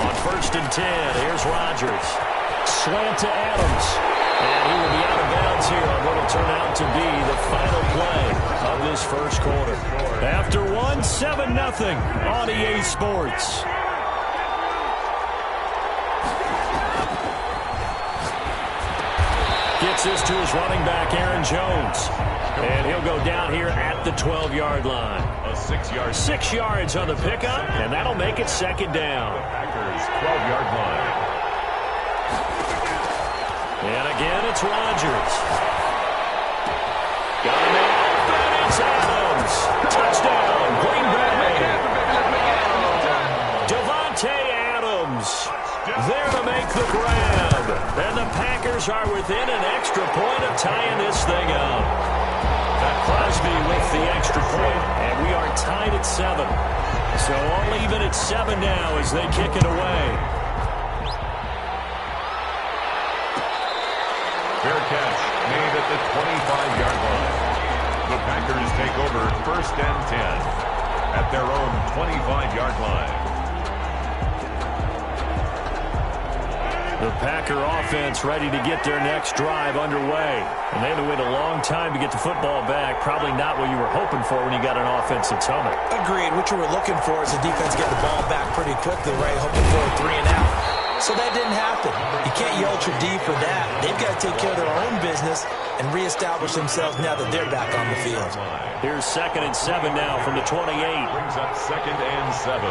Speaker 2: On 1st and 10, here's Rodgers. Slant to Adams. And he will be out of bounds here on what will turn out to be the final play of this first quarter. After 7-0 on EA Sports. Gets this to his running back, Aaron Jones. And he'll go down here at the 12-yard line.
Speaker 3: A 6-yard.
Speaker 2: 6 yards on the pickup, and that'll make it 2nd down.
Speaker 3: Packers 12-yard line.
Speaker 2: And again, it's Rodgers. Got him in. And it's Adams. Touchdown, Green Bay. Devontae Adams there to make the grab. And the Packers are within an extra point of tying this thing up. Crosby with the extra point, and we are tied at 7. So all even at 7 now as they kick it away.
Speaker 3: Fair catch made at the 25-yard line. The Packers take over 1st and 10 at their own 25-yard line.
Speaker 2: The Packer offense ready to get their next drive underway. And they had to wait a long time to get the football back. Probably not what you were hoping for when you got an offense that's humming.
Speaker 5: Agreed. What you were looking for is the defense get the ball back pretty quickly, right? Hoping for a 3 and out. So that didn't happen. You can't yell your D for that. They've got to take care of their own business and reestablish themselves now that they're back on the field.
Speaker 2: Here's 2nd and 7 now from the 28.
Speaker 3: Brings up 2nd and 7.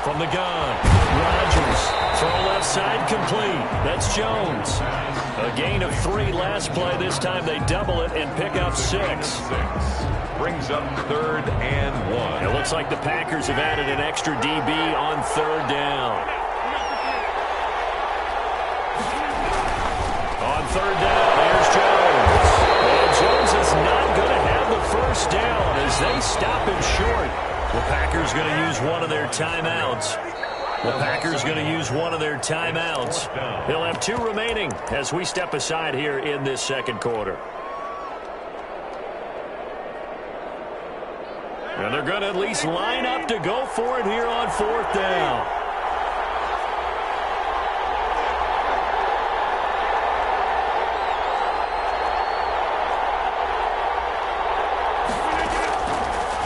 Speaker 2: From the gun, Rodgers. Throw left side complete. That's Jones. A gain of 3 last play. This time they double it and pick up 6.
Speaker 3: Brings up 3rd and 1.
Speaker 2: It looks like the Packers have added an extra DB on 3rd down. On 3rd down, here's Jones. And Jones is not going to have the first down as they stop him short. The Packers going to use one of their timeouts. He'll have 2 remaining as we step aside here in this second quarter. And they're going to at least line up to go for it here on 4th down.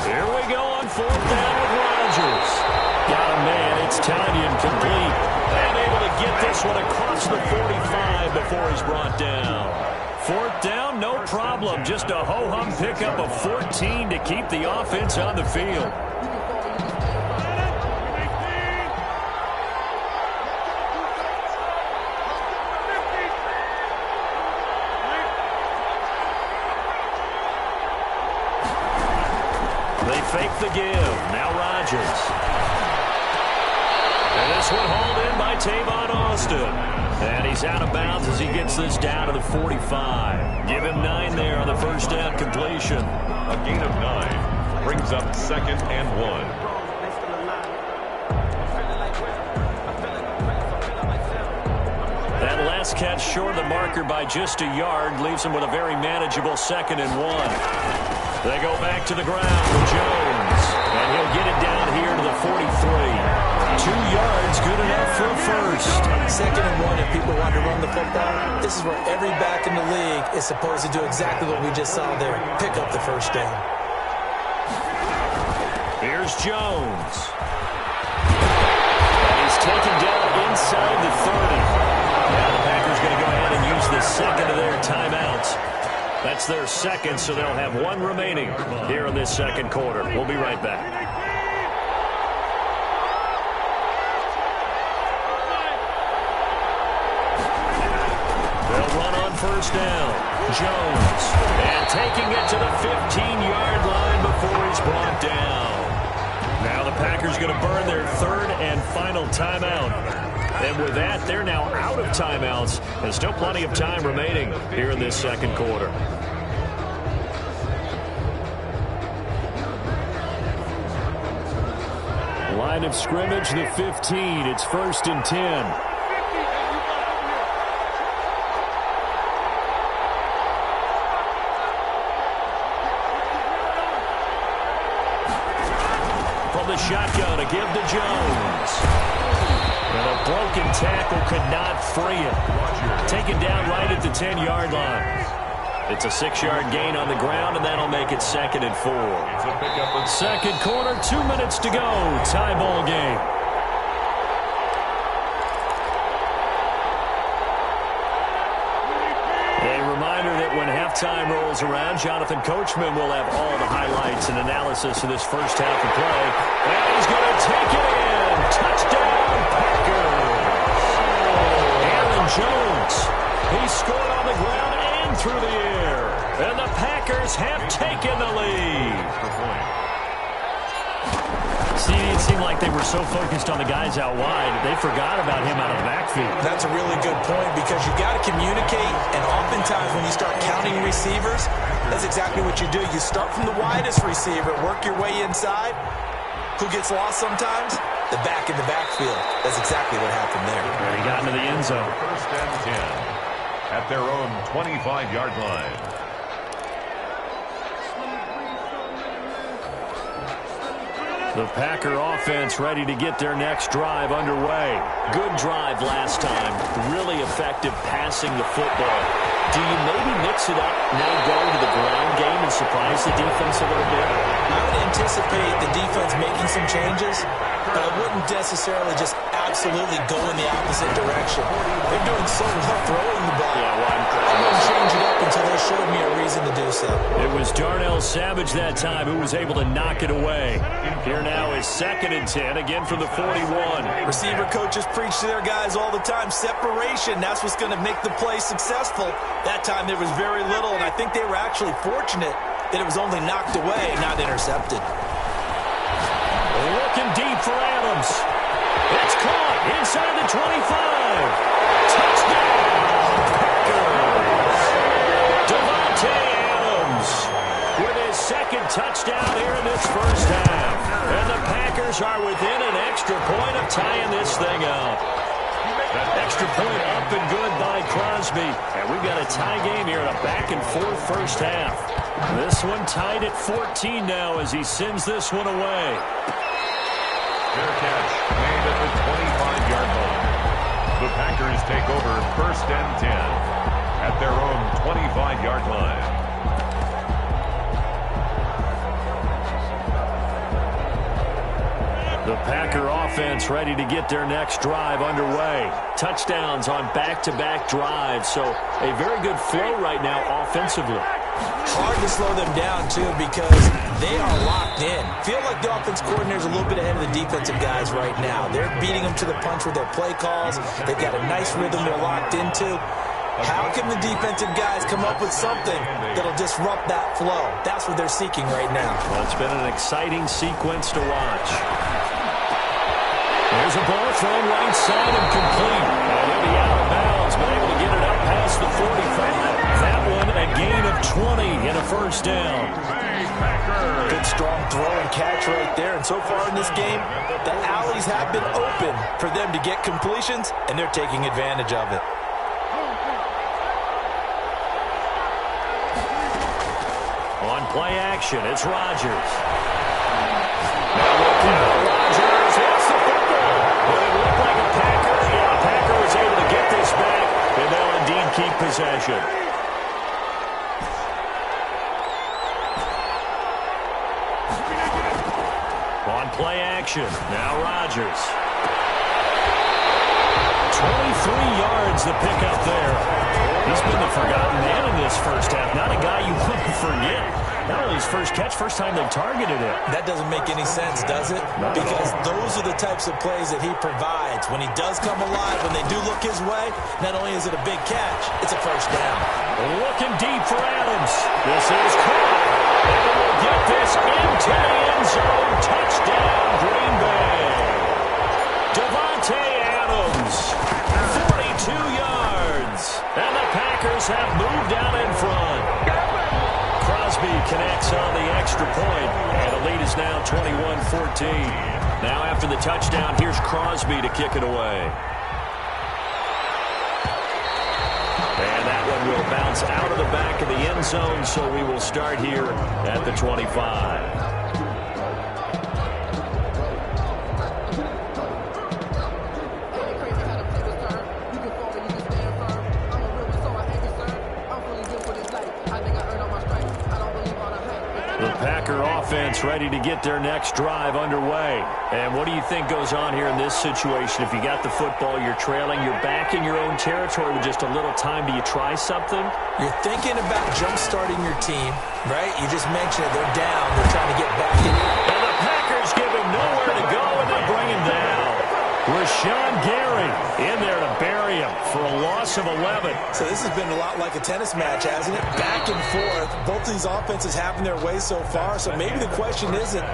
Speaker 2: Here we go on 4th down with Rodgers. Got a man. It's Tanyan complete. And able to get this one across the 45 before he's brought down. 4th down, no problem. Just a ho-hum pickup of 14 to keep the offense on the field. They fake the give. Now Rodgers. And this one hauled in by Tavon Austin. And he's out of bounds as he gets this down to the 45. Give him 9 there on the first down completion.
Speaker 3: A gain of 9 brings up 2nd and 1.
Speaker 2: That catch short of the marker by just a yard. Leaves him with a very manageable 2nd and 1. They go back to the ground with Jones. And he'll get it down here to the 43. 2 yards, good enough for a first.
Speaker 5: 2nd and 1 if people want to run the football. This is where every back in the league is supposed to do exactly what we just saw there. Pick up the first down.
Speaker 2: Here's Jones. And he's taken down inside the 30. Now the Packers going to go ahead and use the second of their timeouts. That's their second, so they'll have 1 remaining here in this second quarter. We'll be right back. They'll run on first down. Jones. And taking it to the 15-yard line before he's brought down. Now the Packers going to burn their 3rd and final timeout. And with that, they're now out of timeouts. There's still plenty of time remaining here in this second quarter. Line of scrimmage, the 15. It's 1st and 10. From the shotgun, a give to Jones. And a broken tackle could not free him. Taken down right at the 10-yard line. It's a 6-yard gain on the ground, and that'll make it 2nd and 4. Second quarter, 2 minutes to go. Tie ball game. A reminder that when halftime rolls around, Jonathan Coachman will have all the highlights and analysis of this first half of play. And he's going to take it in. Touchdown, Packers. Aaron Jones. He scored on the ground and through the air. And the Packers have taken the lead. See, it seemed like they were so focused on the guys out wide, they forgot about him out of the backfield.
Speaker 5: That's a really good point because you got to communicate, and oftentimes when you start counting receivers, that's exactly what you do. You start from the widest receiver, work your way inside. Who gets lost sometimes? The back in the backfield. That's exactly what happened there.
Speaker 2: And he got into the end zone.
Speaker 3: 1st and 10 at their own 25-yard line.
Speaker 2: The Packer offense ready to get their next drive underway. Good drive last time. Really effective passing the football. Do you maybe mix it up, now go to the ground game and surprise the defense a little bit?
Speaker 5: I would anticipate the defense making some changes, but I wouldn't necessarily just absolutely go in the opposite direction. They're doing so well throwing the ball.
Speaker 2: Yeah, well,
Speaker 5: I wouldn't change it up until they showed me a reason to do so.
Speaker 2: It was Darnell Savage that time who was able to knock it away. Here now is 2nd and 10, again from the 41.
Speaker 5: Receiver coaches preach to their guys all the time. Separation, that's what's going to make the play successful. That time there was very little, and I think they were actually fortunate that it was only knocked away and not intercepted.
Speaker 2: Looking deep for Adams. It's caught inside the 25. Touchdown, Packers. Devontae Adams with his 2nd touchdown here in this first half. And the Packers are within an extra point of tying this thing up. That extra point up and good by Crosby. And we've got a tie game here in a back-and-forth first half. This one tied at 14 now as he sends this one away.
Speaker 3: Fair catch made at the 25-yard line. The Packers take over 1st and 10 at their own 25-yard line.
Speaker 2: The Packer offense ready to get their next drive underway. Touchdowns on back-to-back drives, so a very good flow right now offensively.
Speaker 5: Hard to slow them down, too, because they are locked in. Feel like the offense coordinator's a little bit ahead of the defensive guys right now. They're beating them to the punch with their play calls. They've got a nice rhythm they're locked into. How can the defensive guys come up with something that'll disrupt that flow? That's what they're seeking right now.
Speaker 2: Well, it's been an exciting sequence to watch. There's a ball thrown right side and complete. And he'll be out of bounds, but able to get it up past the 45. That one a gain of 20 in a first down.
Speaker 5: Good strong throw and catch right there. And so far in this game, the alleys have been open for them to get completions, and they're taking advantage of it.
Speaker 2: On play action, it's Rodgers. Now look out, Rodgers hits the football. But it looked like a Packer. Yeah, a Packer was able to get this back, and they'll indeed keep possession. On play action, now Rodgers. 23 yards the pickup there. He's been the forgotten man in this first half. Not a guy you want to forget. Not only his first catch, first time they've targeted him.
Speaker 9: That doesn't make any sense, does it? Because those are the types of plays that he provides. When he does come alive, when they do look his way, not only is it a big catch, it's a first down.
Speaker 2: Looking deep for Adams. This is caught. And will get this into the end zone. Touchdown, Green Bay. Devontae Adams, 42 yards. And the Packers have moved out in front. Crosby connects on the extra point, and the lead is now 21-14. Now after the touchdown, here's Crosby to kick it away. And that one will bounce out of the back of the end zone, so we will start here at the 25. Packer offense ready to get their next drive underway. And what do you think goes on here in this situation? If you got the football, you're trailing, you're back in your own territory with just a little time. Do you try something?
Speaker 9: You're thinking about jump-starting your team, right? You just mentioned it. They're down. They're trying to get back in.
Speaker 2: And the Packers give him nowhere to go, and they bring him down. Rashawn Gary in there to bury him for a loss of 11.
Speaker 9: So this has been a lot like a tennis match, hasn't it? Back and forth. Both of these offenses having their way so far. So maybe the question isn't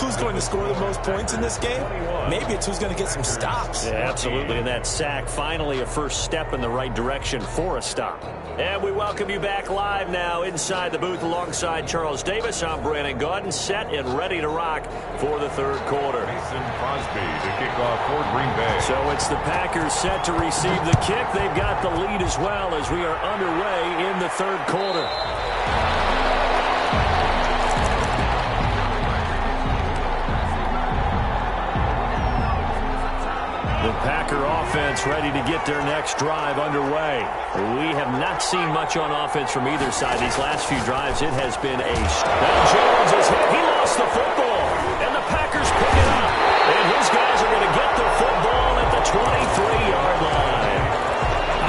Speaker 9: who's going to score the most points in this game. Maybe it's who's going to get some stops.
Speaker 2: Yeah, absolutely. And that sack, finally a first step in the right direction for a stop. And we welcome you back live now inside the booth alongside Charles Davis. I'm Brandon Gaudin, set and ready to rock for the third quarter.
Speaker 3: Mason Crosby to kick off for Green Bay.
Speaker 2: So it's the Packers set to receive the kick. They've got the lead as well as we are underway in the third quarter. The Packer offense ready to get their next drive underway. We have not seen much on offense from either side. These last few drives, it has been a... Now Jones is hit. He lost the football. And the Packers pick it up. And his guys are going to get the football at the 23-yard line.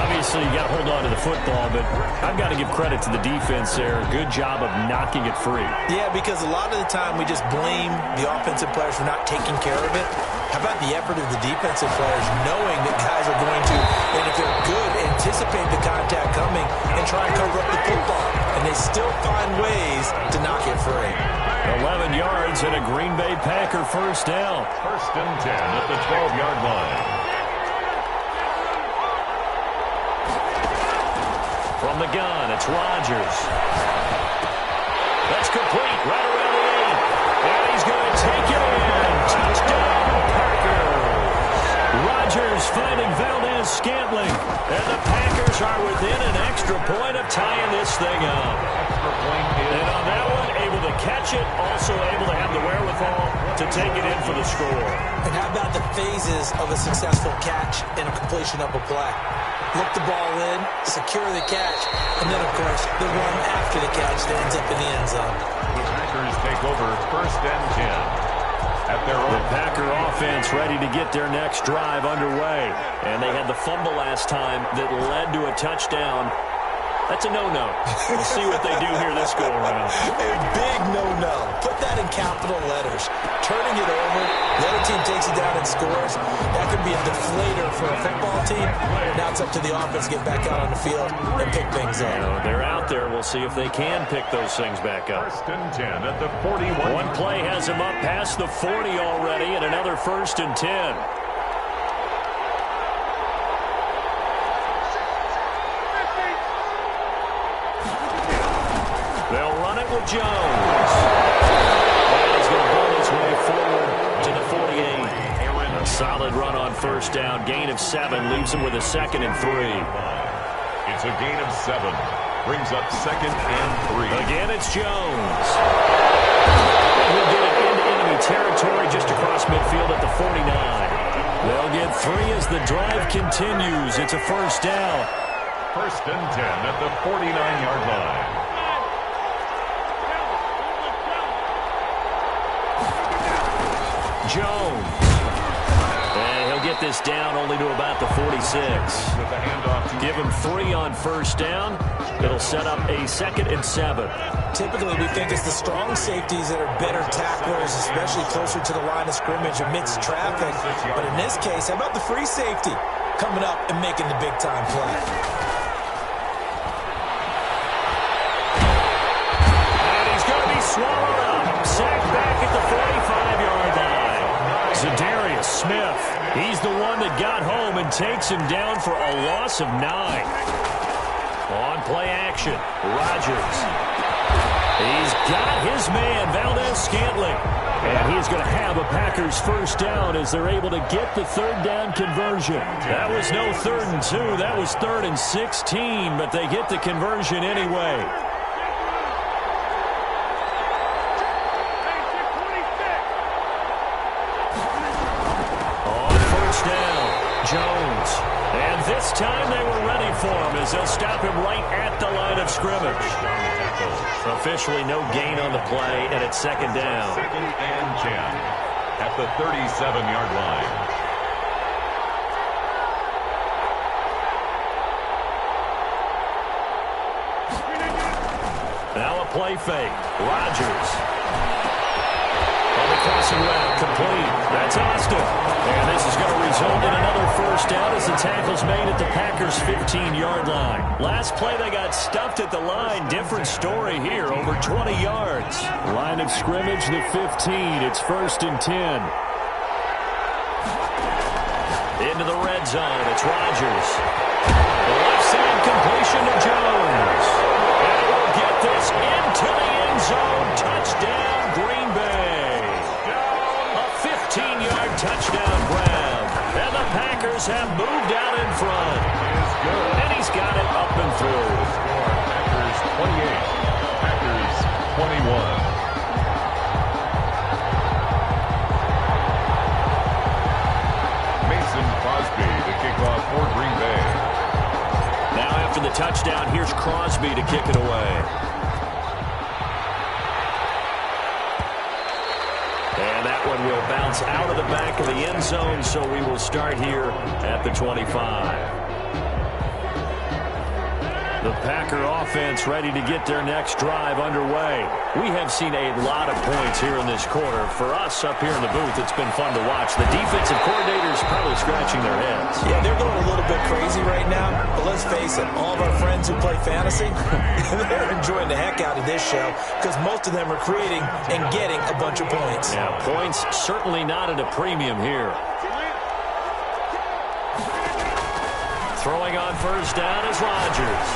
Speaker 2: Obviously, you got to hold on to the football, but I've got to give credit to the defense there. Good job of knocking it free.
Speaker 9: Yeah, because a lot of the time we just blame the offensive players for not taking care of it. How about the effort of the defensive players knowing that guys are going to, and if they're good, anticipate the contact coming and try and cover up the football. And they still find ways to knock it free.
Speaker 2: 11 yards and a Green Bay Packer first down.
Speaker 3: First and 10 at the 12-yard line.
Speaker 2: From the gun, it's Rodgers. That's complete right around the 8. And he's going to take it in. Touchdown, Packers. Rodgers finding Valdez-Scantling. And the Packers are within an extra point of tying this thing up. And on that one, able to catch it, also able to have the wherewithal to take it in for the score.
Speaker 9: And how about the phases of a successful catch and a completion of a play? Look the ball in, secure the catch, and then, of course, the run after the catch that ends up in the end zone.
Speaker 3: The Packers take over first and 10 at their own.
Speaker 2: The Packer offense ready to get their next drive underway. And they had the fumble last time that led to a touchdown. That's a no-no. We'll see what they do here this go-around.
Speaker 9: A big no-no. Put that in capital letters. Turning it over, the other team takes it down and scores. That could be a deflator for a football team. Now it's up to the offense to get back out on the field and pick things up.
Speaker 2: You know, they're out there. We'll see if they can pick those things back up.
Speaker 3: First and 10 at the 41.
Speaker 2: One play has them up past the 40 already, and another first and 10. They'll run it with Jones. And he's going to blow his way forward to the 48. A solid run on first down. Gain of 7 leaves him with a 2nd and 3.
Speaker 3: It's a gain of 7. Brings up 2nd and 3.
Speaker 2: Again, it's Jones. He'll get it into enemy territory just across midfield at the 49. They'll get 3 as the drive continues. It's a first down.
Speaker 3: 1st and 10 at the 49-yard line.
Speaker 2: Jones. And he'll get this down only to about the 46. Give him 3 on first down. It'll set up a 2nd and 7.
Speaker 5: Typically, we think it's the strong safeties that are better tacklers, especially closer to the line of scrimmage amidst traffic. But in this case, how about the free safety coming up and making the big-time play?
Speaker 2: And he's going to be swallowed up. Sacked back at the 45-yard line. Zadarius Smith. He's the one that got home and takes him down for a loss of 9. On play action, Rodgers. He's got his man, Valdez-Scantling. And he's going to have a Packers first down as they're able to get the 3rd down conversion. That was no 3rd and 2. That was 3rd and 16, but they get the conversion anyway. On first down, Jones. And this time they were ready for him as they'll stop him right at the line of scrimmage. Officially no gain on the play, and it's 2nd down.
Speaker 3: 2nd and 10 at the 37-yard line.
Speaker 2: Now a play fake. Rodgers. On the crossing route, complete. That's Austin. And this is going to result in another first down as the tackle's made at the Packers' 15-yard line. Last play, they got stuffed at the line. Different story here, over 20 yards. Line of scrimmage, the 15. It's 1st and 10. Into the red zone, it's Rodgers. The left side completion to Jones. And we'll get this into the end zone. Touchdown, Green Bay. A 15-yard touchdown grab. And the Packers have moved out in front. And he's got it up and through.
Speaker 3: Packers 28. Packers 21. Crosby to kick off for Green Bay.
Speaker 2: Now after the touchdown, here's Crosby to kick it away. And that one will bounce out of the back of the end zone, so we will start here at the 25. The Packer offense ready to get their next drive underway. We have seen a lot of points here in this quarter. For us up here in the booth, it's been fun to watch. The defensive coordinators probably scratching their heads.
Speaker 5: Yeah, they're going a little bit crazy right now. But let's face it, all of our friends who play fantasy, they're enjoying the heck out of this show because most of them are creating and getting a bunch of points.
Speaker 2: Yeah, points certainly not at a premium here. Throwing on first down is Rodgers.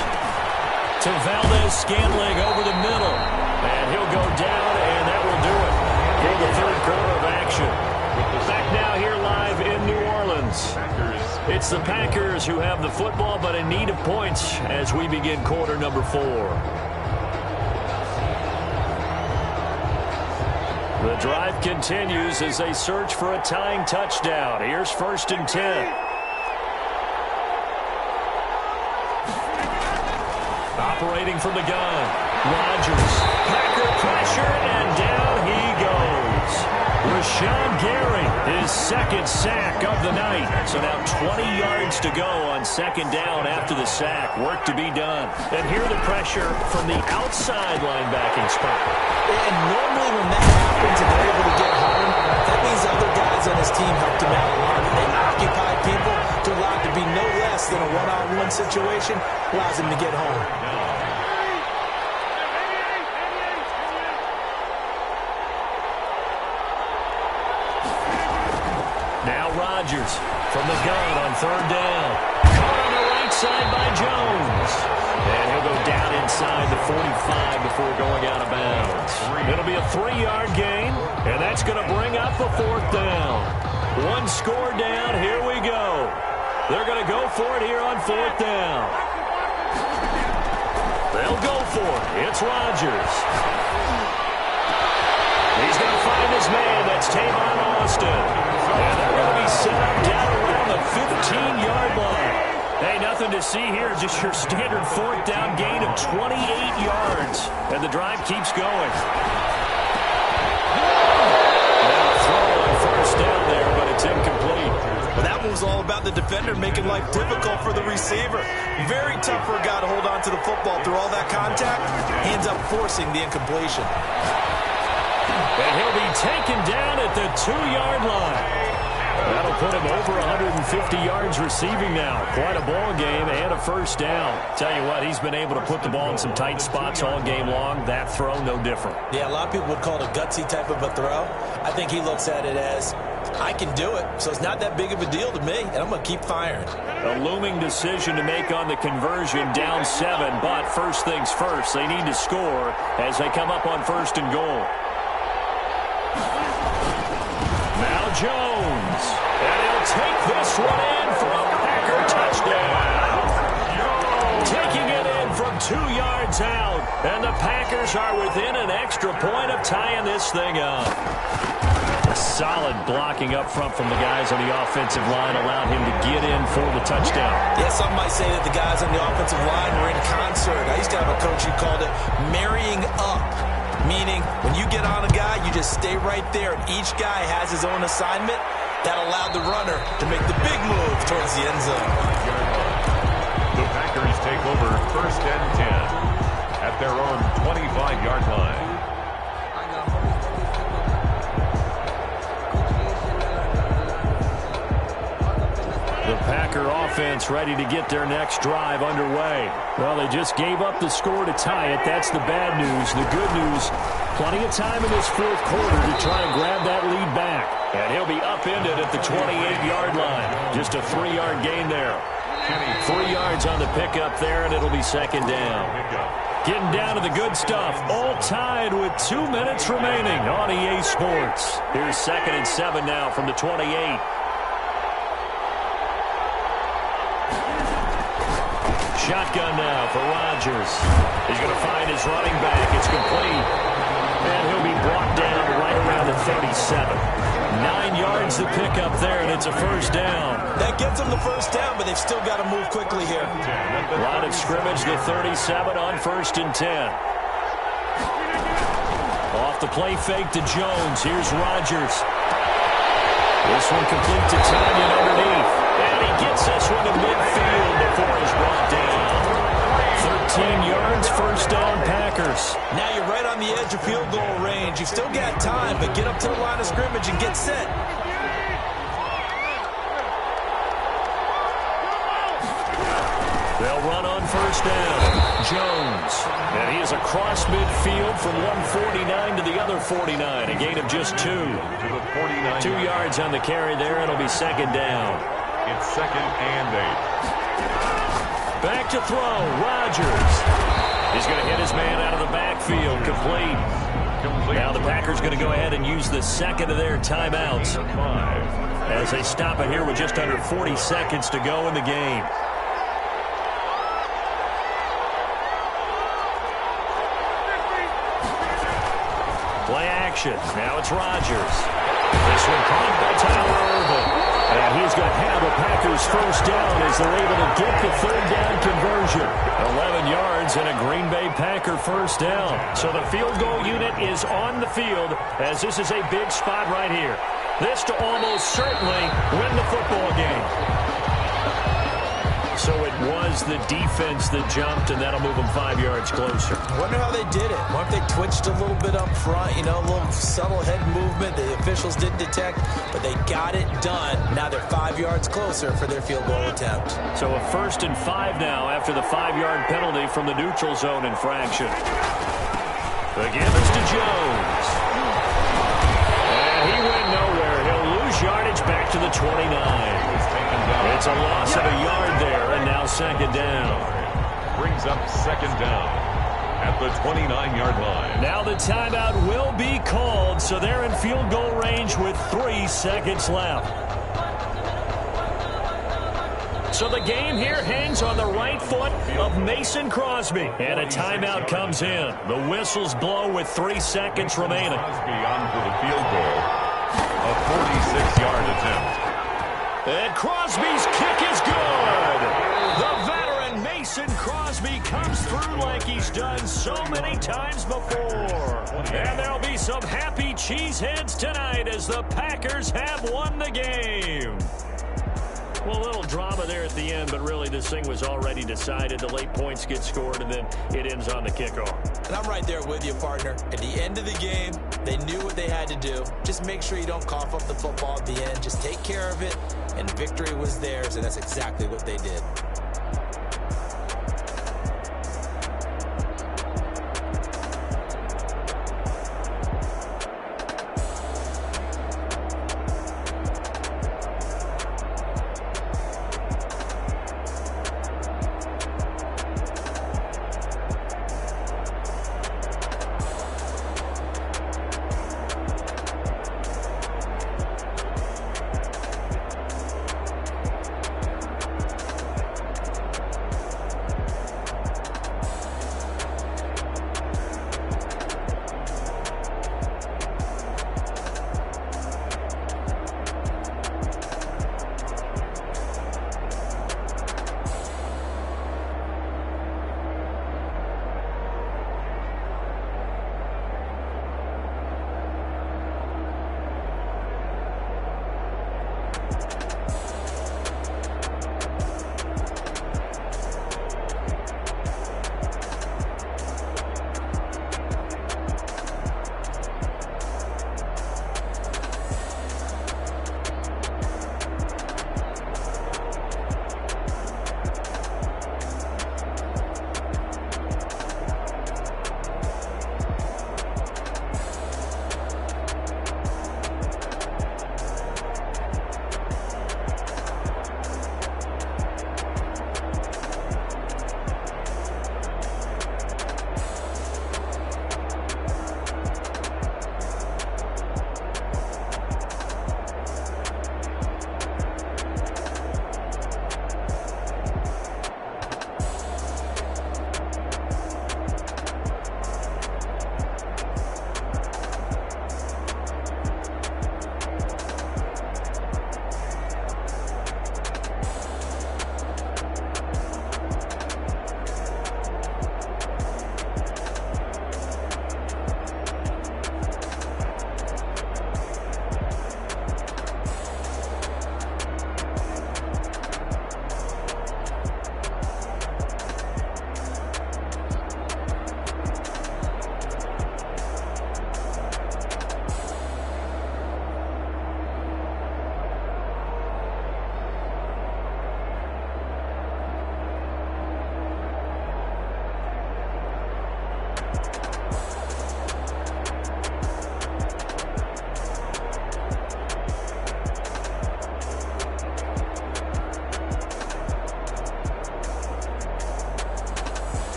Speaker 2: To Valdez-Scantling over the middle. And he'll go down, and that will do it. For the 3rd quarter of action. Back now here live in New Orleans. It's the Packers who have the football, but in need of points as we begin quarter number 4. The drive continues as they search for a tying touchdown. Here's 1st and 10. Operating from the gun, Rodgers. Packer pressure, and down he goes. Rashawn Gary, his 2nd sack of the night. So now 20 yards to go on 2nd down after the sack. Work to be done. And here the pressure from the outside linebacking spot.
Speaker 5: And normally when that happens and they're able to get home, that means other guys on his team helped him out a lot. And they occupy people to allow it to be no less than a one-on-one situation, allows him to get home.
Speaker 2: Now Rodgers from the gun on 3rd down. Caught on the right side by Jones. And he'll go down inside the 45 before going out of bounds. It'll be a 3-yard gain, and that's going to bring up a 4th down. 1 score down. Here we go. They're going to go for it here on 4th down. They'll go for it. It's Rodgers. He's going to find his man. That's Tavon Austin. And they're going to be set up down around the 15-yard line. Hey, nothing to see here. Just your standard fourth down gain of 28 yards. And the drive keeps going. Now throw on first down there, but it's incomplete.
Speaker 9: Well, that one was all about the defender making life difficult for the receiver. Very tough for a guy to hold on to the football through all that contact. He ends up forcing the incompletion.
Speaker 2: And he'll be taken down at the 2-yard line. That'll put him over 150 yards receiving now. Quite a ball game and a first down. Tell you what, he's been able to put the ball in some tight spots all game long. That throw, no different.
Speaker 9: Yeah, a lot of people would call it a gutsy type of a throw. I think he looks at it as, I can do it, so it's not that big of a deal to me, and I'm going to keep firing.
Speaker 2: A looming decision to make on the conversion, down 7, but first things first, they need to score as they come up on first and goal. Now Jones, and he'll take this one in for a Packer touchdown. Taking it in from 2 yards out, and the Packers are within an extra point of tying this thing up. Solid blocking up front from the guys on the offensive line allowed him to get in for the touchdown.
Speaker 9: Yeah, some might say that the guys on the offensive line were in concert. I used to have a coach who called it marrying up, meaning when you get on a guy, you just stay right there, and each guy has his own assignment. That allowed the runner to make the big move towards the end zone.
Speaker 3: The Packers take over first and 10 at their own 25-yard line.
Speaker 2: The Packer offense ready to get their next drive underway. Well, they just gave up the score to tie it. That's the bad news. The good news, plenty of time in this fourth quarter to try and grab that lead back. And he'll be upended at the 28-yard line. Just a 3-yard gain there. 3 yards on the pickup there, and it'll be second down. Getting down to the good stuff. All tied with 2 minutes remaining on EA Sports. Here's second and 7 now from the 28. Shotgun now for Rodgers. He's going to find his running back. It's complete. And he'll be brought down right around the 37. 9 yards to pick up there, and it's a first down.
Speaker 9: That gets them the first down, but they've still got to move quickly here.
Speaker 2: Line of scrimmage, the 37 on first and 10. Off the play fake to Jones. Here's Rodgers. This one complete to Tanyan underneath. And he gets this one to midfield before he's brought down. 13 yards, first down Packers.
Speaker 9: Now you're right on the edge of field goal range. You've still got time, but get up to the line of scrimmage and get set.
Speaker 2: They'll run on first down. Jones. And he is across midfield from 149 to the other 49. A gain of just 2. 2 yards on the carry there. It'll be second down.
Speaker 3: It's second and 8.
Speaker 2: Back to throw. Rodgers. He's going to hit his man out of the backfield. Complete. Now the Packers going to go ahead and use the second of their timeouts as they stop it here with just under 40 seconds to go in the game. Play action. Now it's Rodgers. This one caught by Tyler Irvin. And he's going to have a Packers first down as they're able to get the third down conversion. 11 yards and a Green Bay Packer first down. So the field goal unit is on the field as this is a big spot right here. This to almost certainly win the football game. So it was the defense that jumped, and that'll move them 5 yards closer.
Speaker 9: I wonder how they did it. What if they twitched a little bit up front, you know, a little subtle head movement the officials didn't detect, but they got it done. Now they're 5 yards closer for their field goal attempt.
Speaker 2: So a 1st and 5 now after the 5-yard penalty from the neutral zone infraction. The give is to Jones. And he went nowhere. He'll lose yardage back to the 29. It's a loss of a yard there, and now second down.
Speaker 3: Brings up second down at the 29-yard line.
Speaker 2: Now the timeout will be called, so they're in field goal range with 3 seconds left. So the game here hangs on the right foot of Mason Crosby. And a timeout comes in. The whistles blow with 3 seconds remaining.
Speaker 3: Crosby on for the field goal. A 46-yard attempt.
Speaker 2: And Crosby's kick is good. The veteran Mason Crosby comes through like he's done so many times before. And there'll be some happy cheeseheads tonight as the Packers have won the game. Well, a little drama there at the end, but really this thing was already decided. The late points get scored, and then it ends on the kickoff.
Speaker 5: And I'm right there with you, partner. At the end of the game, they knew what they had to do. Just make sure you don't cough up the football at the end. Just take care of it, and victory was theirs, and that's exactly what they did.